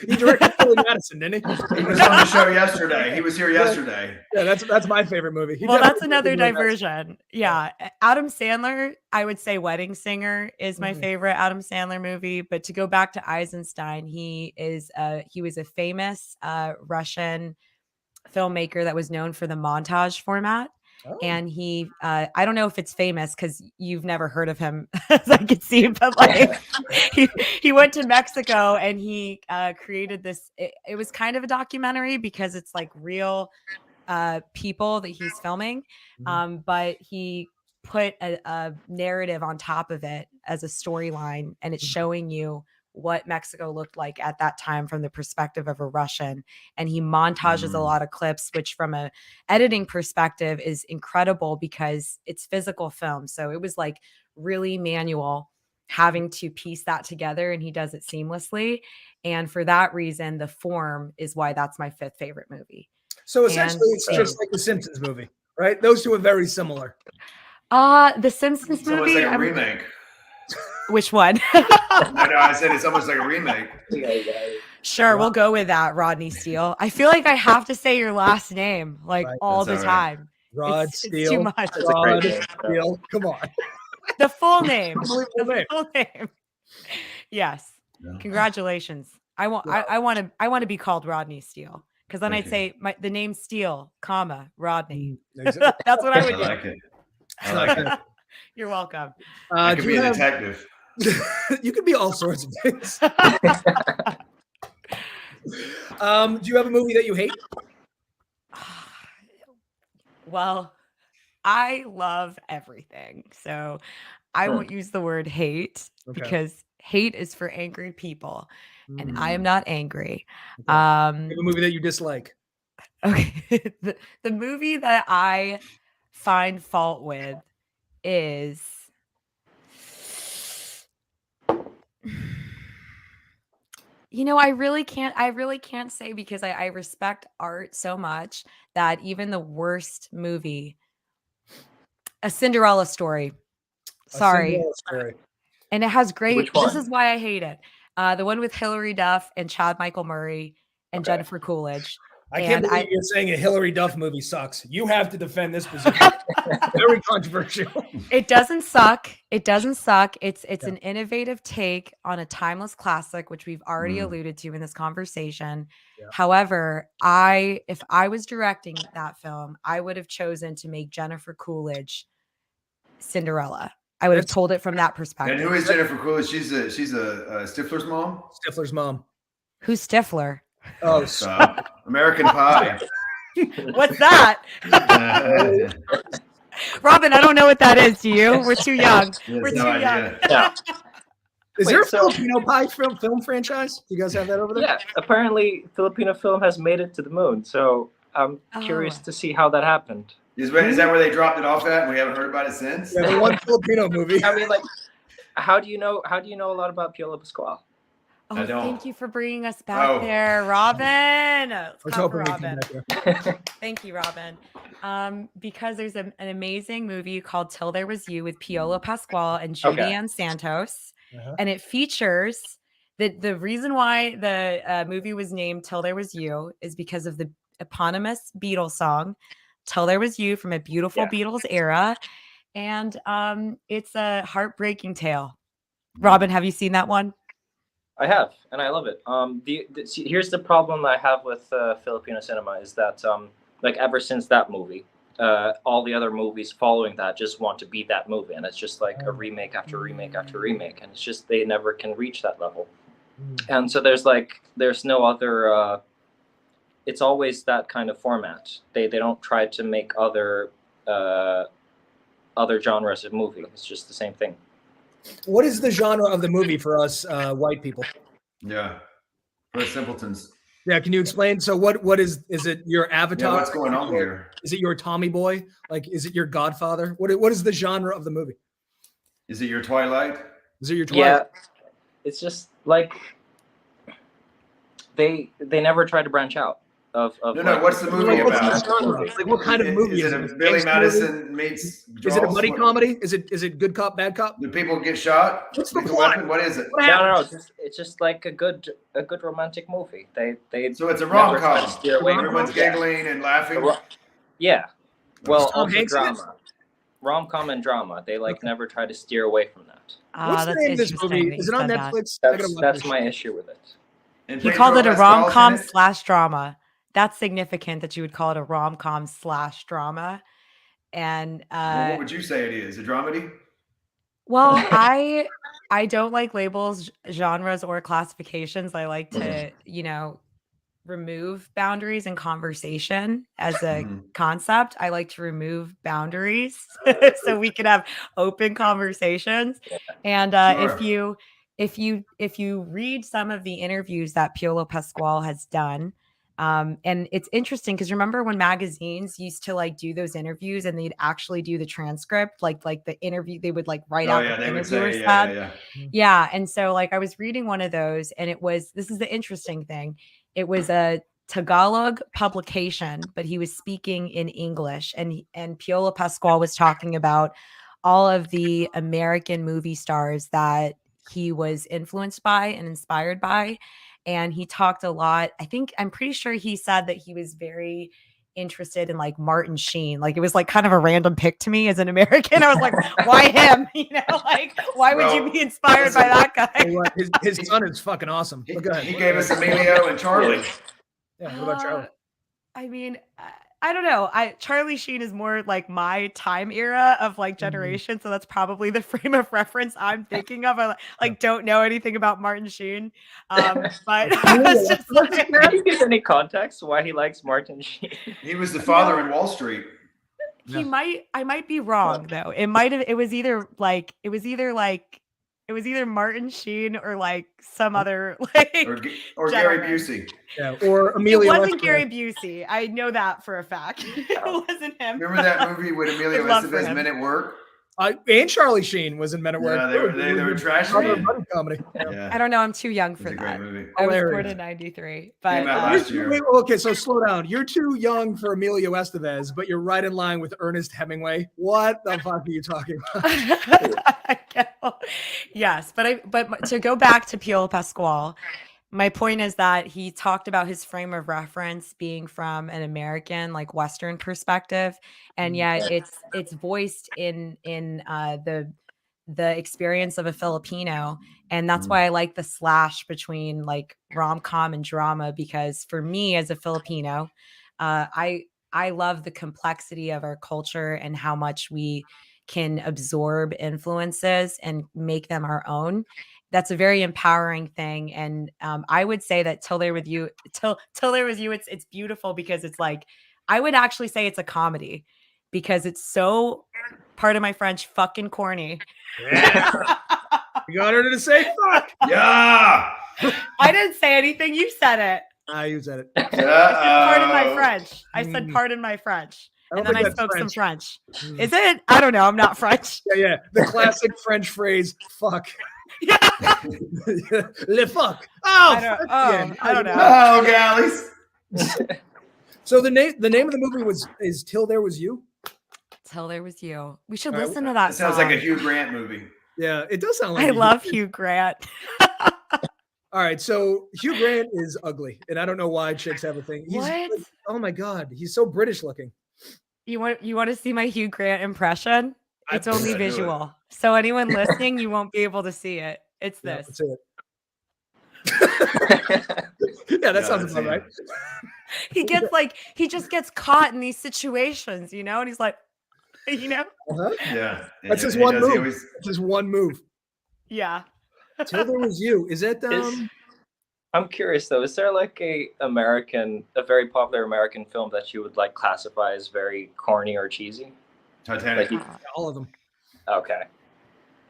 He directed Billy Madison, didn't he? He was on the show yesterday. He was here yesterday. Yeah, that's my favorite movie. Well, that's another diversion. Yeah. Adam Sandler, I would say Wedding Singer is my favorite Adam Sandler movie. But to go back to Eisenstein, he was a famous Russian filmmaker that was known for the montage format. Oh. And he, I don't know if it's famous because you've never heard of him as I could see, but like he went to Mexico and he created this. It was kind of a documentary because it's like real people that he's filming, but he put a narrative on top of it as a storyline, and it's showing you what Mexico looked like at that time from the perspective of a Russian. And he montages a lot of clips, which from a editing perspective is incredible because it's physical film. So it was like really manual having to piece that together, and he does it seamlessly. And for that reason, The Form is why that's my 5th favorite movie. So essentially, it's just like the Simpsons movie, right? Those two are very similar. The Simpsons It's almost movie. like a remake. Which one? I said it's almost like a remake. Sure, we'll go with that, Rodney Steele. I feel like I have to say your last name like all That's the all right. time. Rod It's Steele. too much. That's a great Rod name. Steele. Come on. The full name. Unbelievable name. Full name. Yes. Yeah. Congratulations. I want to be called Rodney Steele because then Thank I'd say the name Steele, comma Rodney. Exactly. That's what I I would do. like it. I like it. You're welcome. I do could be you a have- detective. You could be all sorts of things. Do you have a movie that you hate? Well, I love everything. So I won't use the word hate because hate is for angry people and I am not angry. You have a movie that you dislike. Okay. The movie that I find fault with is I really can't say because I respect art so much that even the worst movie, A Cinderella Story. Sorry. Cinderella Story. And it has great, Which this one? is why I hate it. The one with Hilary Duff and Chad Michael Murray and Jennifer Coolidge. I can't And believe you're saying a Hillary Duff movie sucks. You have to defend this position. Very controversial. It doesn't suck. It doesn't suck. It's an innovative take on a timeless classic, which we've already alluded to in this conversation. Yeah. However, if I was directing that film, I would have chosen to make Jennifer Coolidge Cinderella. I would have told it from that And perspective. who is Jennifer Coolidge? She's a Stifler's mom. Stifler's mom. Who's Stifler? Oh, American Pie. What's that? Robin, I don't know what that is. Do you? We're too young. We're too young. Yeah. is Wait, there a so- Filipino pie film franchise? Do you guys have that over there? Yeah, apparently Filipino film has made it to the moon. So I'm curious to see how that happened. Is that where they dropped it off at, and we haven't heard about it since? Yeah, the one Filipino movie. I mean, like, how do you know a lot about Piolo Pascual? Oh, I don't. thank you for bringing us back Oh. there, Robin. Let's I was clap for hoping we come Robin. back there. Thank you, Robin. Because there's an amazing movie called Till There Was You with Piolo Pascual and Julianne Santos. Uh-huh. And it features the reason why the movie was named Till There Was You is because of the eponymous Beatles song, Till There Was You, from a beautiful Beatles era. And it's a heartbreaking tale. Robin, have you seen that one? I have, and I love it. Here's the problem I have with Filipino cinema is that, like, ever since that movie, all the other movies following that just want to be that movie, and it's just like a remake after remake after remake, and it's just they never can reach that level. And so there's no other. It's always that kind of format. They don't try to make other genres of movie. It's just the same thing. What is the genre of the movie for us white people? Yeah, for simpletons. Yeah, can you explain? So what is it your Avatar? Yeah, what's going on here? Is it your Tommy Boy? Like, is it your Godfather? What is the genre of the movie? Is it your Twilight? Is it your Twilight? Yeah, it's just like they never try to branch out. No, what's the movie What's about? the genre? Like, what kind of movie Is is it it? a Billy Gangster movie? Madison meets? Is it a Jaws? buddy What- comedy? Is it good cop, bad cop? Do people get shot? What's the With a plot? weapon? What is it? What No, happens? it's just like a good romantic movie. They So it's a never rom try to com. steer away from Everyone's it. giggling and laughing. Yeah. Well, Tom also Hanks in it? drama, rom-com and drama. They never try to steer away from that. What's the name of this interesting movie? that Is you it on said that. Netflix? I gotta watch That's this my shit. issue with it. And He Pedro called it a Pascal's rom-com in it? / drama. That's significant that you would call it a rom-com / drama. And Well, what would you say it is? A dramedy? Well, I don't like labels, genres, or classifications. I like to, remove boundaries in conversation as a Mhm. concept. I like to remove boundaries so we can have open conversations. And Sure. if you read some of the interviews that Piolo Pasquale has done, and it's interesting because remember when magazines used to like do those interviews and they'd actually do the transcript, like the interview, they would like write Oh out yeah, what the they would interviewer say, yeah, said. yeah, Yeah. And so like I was reading one of those and this is the interesting thing. It was a Tagalog publication, but he was speaking in English and Piolo Pasquale was talking about all of the American movie stars that he was influenced by and inspired by. And he talked a lot. I'm pretty sure he said that he was very interested in like Martin Sheen. Like it was like kind of a random pick to me as an American. I was like, why him? Like why would you Well, be inspired by listen, that Hey, guy? what, his son is fucking awesome. he, But go ahead. he gave us Emilio and Charlie. Yeah, what about Charlie? I mean, I don't know. Charlie Sheen is more like my time era of like Mhm. generation, so that's probably the frame of reference I'm thinking of. I don't know anything about Martin Sheen, but I was just like, Can you give any context why he likes Martin Sheen? He was the you father know, in Wall Street. I might be wrong though. It was either Martin Sheen or like some other Or, like or Gary gentleman. Busey. Yeah, or It Emilio wasn't Estevez. Gary Busey. I know that for a fact. It wasn't him. Remember that movie with Emilio With love for Estevez, him. Men at Work? And Charlie Sheen was in Men at Work. Yeah, too. they were trash Another men. buddy comedy. Yeah. Yeah, I don't know. I'm too young it for was a great that. movie. I was born Hilarious. in '93, Came but out You're last year. okay, so slow down. You're too young for Emilio Estevez, but you're right in line with Ernest Hemingway. What the fuck are you talking about? yes, but to go back to Piolo Pasquale, my point is that he talked about his frame of reference being from an American, like Western perspective, and yet it's voiced in the experience of a Filipino, and that's why I like the slash between like rom-com and drama because for me as a Filipino, I love the complexity of our culture and how much we can absorb influences and make them our own. That's a very empowering thing, and I would say that till there was you, it's beautiful because it's like I would actually say it's a comedy because it's so pardon my French fucking corny. Yeah. You got her to say fuck. Yeah. I didn't say anything. You said it. You said it. I said pardon my Uh-oh. French. I said pardon my French. I don't And then think I that's spoke some French. French. Is it? I don't know. I'm not French. Yeah. The classic French phrase, fuck. Yeah. Le fuck. I don't know. Oh, galleys. So the name of the movie is Till There Was You? Till there was you. We should All right, listen to that That sounds song. like a Hugh Grant movie. Yeah, it does sound like I love Hugh Grant. All right, so Hugh Grant is ugly, and I don't know why chicks have a thing. What? Oh my god, he's so British looking. You want to see my Hugh Grant impression? It's only do it. visual. So anyone listening, you won't be able to see it. It's Yeah, this. let's see it. Yeah, that sounds about right. He just gets caught in these situations, and he's like, Uh-huh. Yeah. That's his He one does- he move. always- That's his one move. yeah. Till There Was You. Is that I'm curious though, is there like a very popular American film that you would like classify as very corny or cheesy? Titanic. Like all of them? Okay.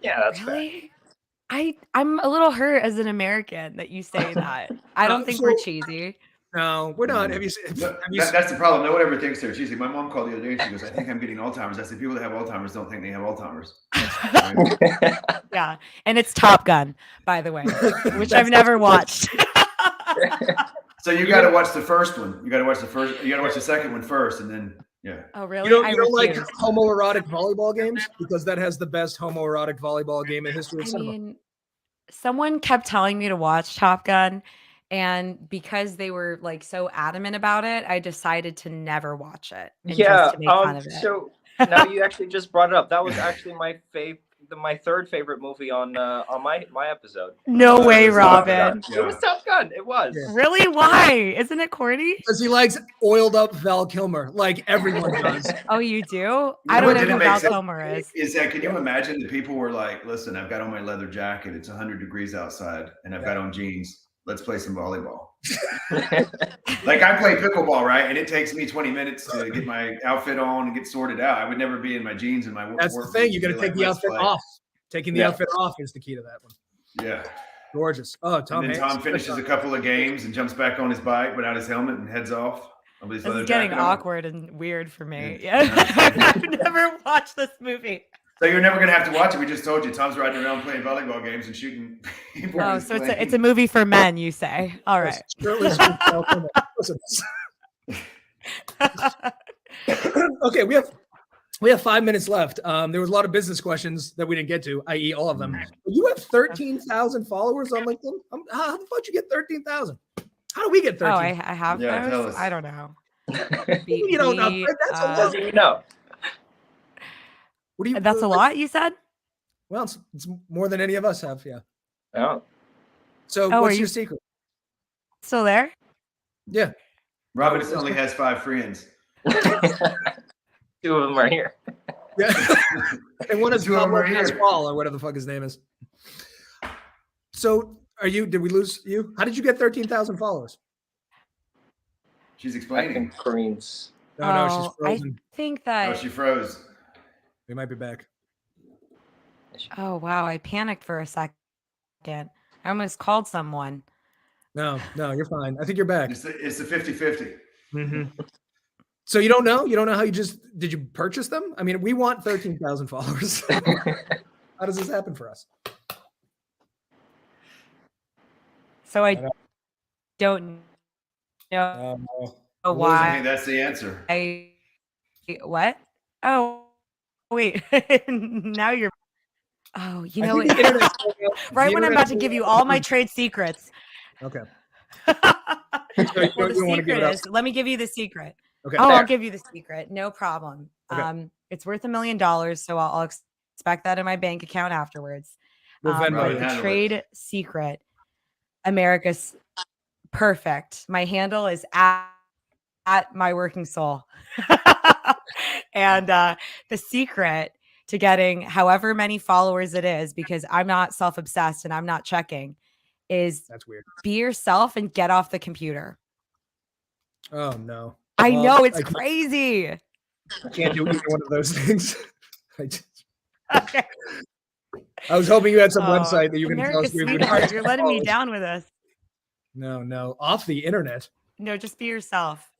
Yeah, that's fair. Really? I'm a little hurt as an American that you say that. I don't think we're cheesy. No, we're not. Have you seen? That's the problem. No one ever thinks they're cheesy. My mom called the other day and she goes, I think I'm getting Alzheimer's. I said, people that have Alzheimer's don't think they have Alzheimer's. Yeah. And it's Top Gun, by the way, which I've never watched. So you got to watch the first one. You got to watch the second one first, and then yeah. Oh, really? You don't like refuse. homoerotic volleyball games because that has the best homoerotic volleyball game in history of I cinema. mean, someone kept telling me to watch Top Gun, and because they were like so adamant about it, I decided to never watch it. And Yeah. just to make fun of it. So now you actually just brought it up. That was actually my third favorite movie on my episode. No way, it was Robin. Yeah. It was Top Gun. It was. Yeah. Really? Why? Isn't it corny? Because he likes oiled up Val Kilmer, like everyone does. Oh, you do? You I know don't what know didn't who make Val sense Kilmer is. Is that, can you imagine the people were like, listen, I've got on my leather jacket. It's 100 degrees outside and I've got on jeans. Let's play some volleyball. Like I play pickleball, right? And it takes me 20 minutes to get my outfit on and get sorted out. I would never be in my jeans and my work. That's the thing. You got to take the outfit off. Taking the outfit off is the key to that one. Yeah. Gorgeous. Oh, Tom. And then Tom finishes a couple of games and jumps back on his bike without his helmet and heads off. This is getting awkward and weird for me. Yeah. I've never watched this movie. So you're never gonna have to watch it. We just told you Tom's riding around playing volleyball games and shooting people. Oh, so it's a movie for men, you say? All right. Okay, we have 5 minutes left. There was a lot of business questions that we didn't get to, i.e., all of them. You have 13,000 followers on LinkedIn. How the fuck did you get 13,000? How do we get 13? Oh, I have Yeah, tell those. us. I don't know. You don't know. That's a lot. You know. What do you? That's a lot, you said? Well, it's more than any of us have. Yeah. Oh. So, Oh, what's are your you- secret? Still there? Yeah. Robin only has 5 friends. 2 of them are here. Yeah. And one is Two of them are Pablo here. Pascual or whatever the fuck his name is. So, did we lose you? How did you get 13,000 followers? She's I explaining. think Corrine's. No, she's Oh, I frozen. think that. Oh, she froze. We might be back. Oh, wow. I panicked for a second. I almost called someone. No, you're fine. I think you're back. It's the 50-50. Mm-hmm. So you don't know? You don't know how did you purchase them? I mean, we want 13,000 followers. How does this happen for us? So I don't know No. I why. think that's the answer. What? Oh, wait. Now you're. Oh, you I know think what? the internet's going out. Right The when I'm internet's about to going give you out. all my trade secrets. Okay. Well, you the don't wanna give secret it up. is, let me give you the secret. Okay. Oh, There. I'll give you the secret. No problem. Okay. It's worth $1 million, so I'll expect that in my bank account afterwards. We'll Venmo But you. the Handle it. trade secret, America's perfect. My handle is at my working soul. And the secret to getting however many followers it is, because I'm not self-obsessed and I'm not checking, is That's weird. be yourself and get off the computer. Oh no. I Well, know it's I crazy. can't do either one of those things. Okay. I was hoping you had some Oh, website that you can tell America's us. we would sweetheart, have you're letting me followers. down with this. No. Off the internet. No, just be yourself.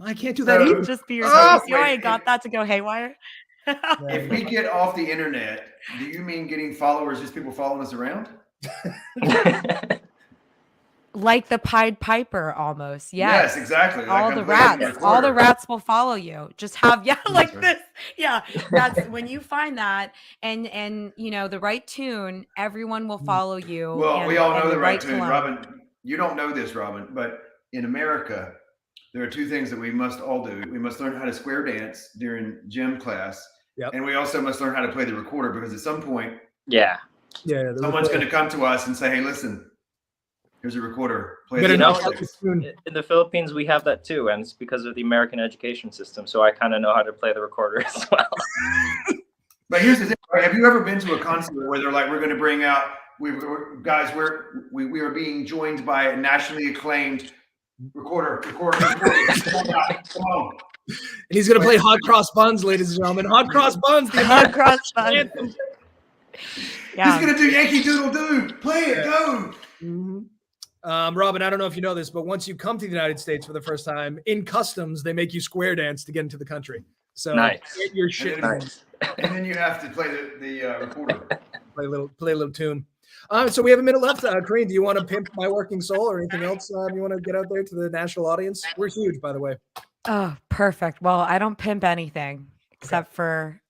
I can't do that either. Just be yourself. You see how I wait. got that to go haywire? If we get off the internet, do you mean getting followers, just people following us around? Like the Pied Piper almost. Yes. Exactly. Like All I'm the playing rats. All the recorder. rats will follow you. Just have like right. this. Yeah. That's when you find that and you know the right tune, everyone will follow you. Well, and, we all and know the right tune, cologne. Robin. You don't know this, Robin, but in America, there are 2 things that we must all do. We must learn how to square dance during gym class, Yep. and we also must learn how to play the recorder because at some point, Yeah. Yeah. someone's going to come to us and say, "Hey, listen, here's a recorder. Play Better the know, know music." tune. In the Philippines, we have that too, and it's because of the American education system. So I kind of know how to play the recorder as well. But here's the thing: right? Have you ever been to a concert where they're like, "We're going to bring out, we are being joined by a nationally acclaimed recorder. Come on." And he's gonna play Hot Cross Buns, ladies and gentlemen. Hot Cross Buns. The Hot cross buns. anthem. Yeah. He's going to do Yankee Doodle Doo. Play it, go. Mhm. Robin, I don't know if you know this, but once you come to the United States for the first time, in customs, they make you square dance to get into the country. So Nice. get your shit. Nice. And then you have to play the recorder. Play a little tune. So we have a minute left. Corrine, do you want to pimp My Working Soul or anything else you want to get out there to the national audience? We're huge, by the way. Oh, perfect. Well, I don't pimp anything except for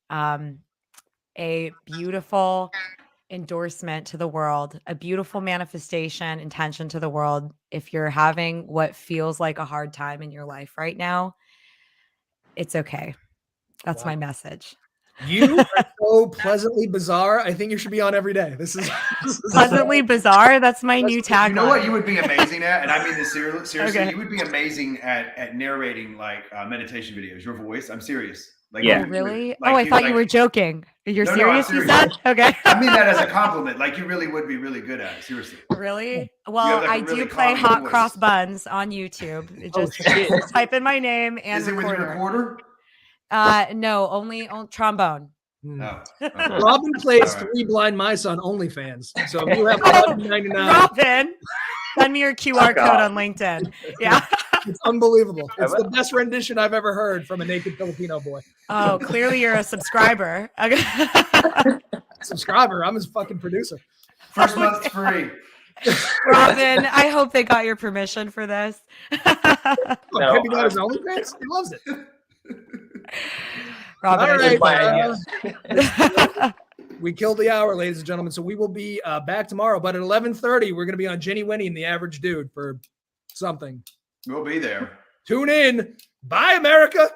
a beautiful endorsement to the world, a beautiful manifestation, intention to the world. If you're having what feels like a hard time in your life right now, it's okay. That's my message. You are so pleasantly bizarre. I think you should be on every day. This is Pleasantly bizarre. That's my new tagline. You know what you would be amazing at, and I mean this seriously. Okay. You would be amazing at narrating like meditation videos. Your voice, I'm serious. Like, Yeah. Oh, really? like, Oh, I thought you were joking. You're No, I'm serious, you serious. said? Okay. I mean that as a compliment. Like you really would be really good at it. Seriously. Really? Well, like, a I really do play calming hot voice. cross buns on YouTube. Just type in my name and Is it with your recorder? No, only on trombone. No. Robin plays All right. 3 Blind Mice on OnlyFans. So if you have Oh, $199, Robin, send me your QR code on LinkedIn. Yeah. it's unbelievable. It's the best rendition I've ever heard from a naked Filipino boy. Oh, clearly you're a subscriber. Subscriber, I'm his fucking producer. First month's free. Robin, I hope they got your permission for this. No, Have you got his OnlyFans? He loves it. Robin, All I right, my we killed the hour, ladies and gentlemen. So we will be back tomorrow, but at 11:30, we're going to be on Ginny Winnie and the Average Dude for something. We'll be there. Tune in. Bye, America.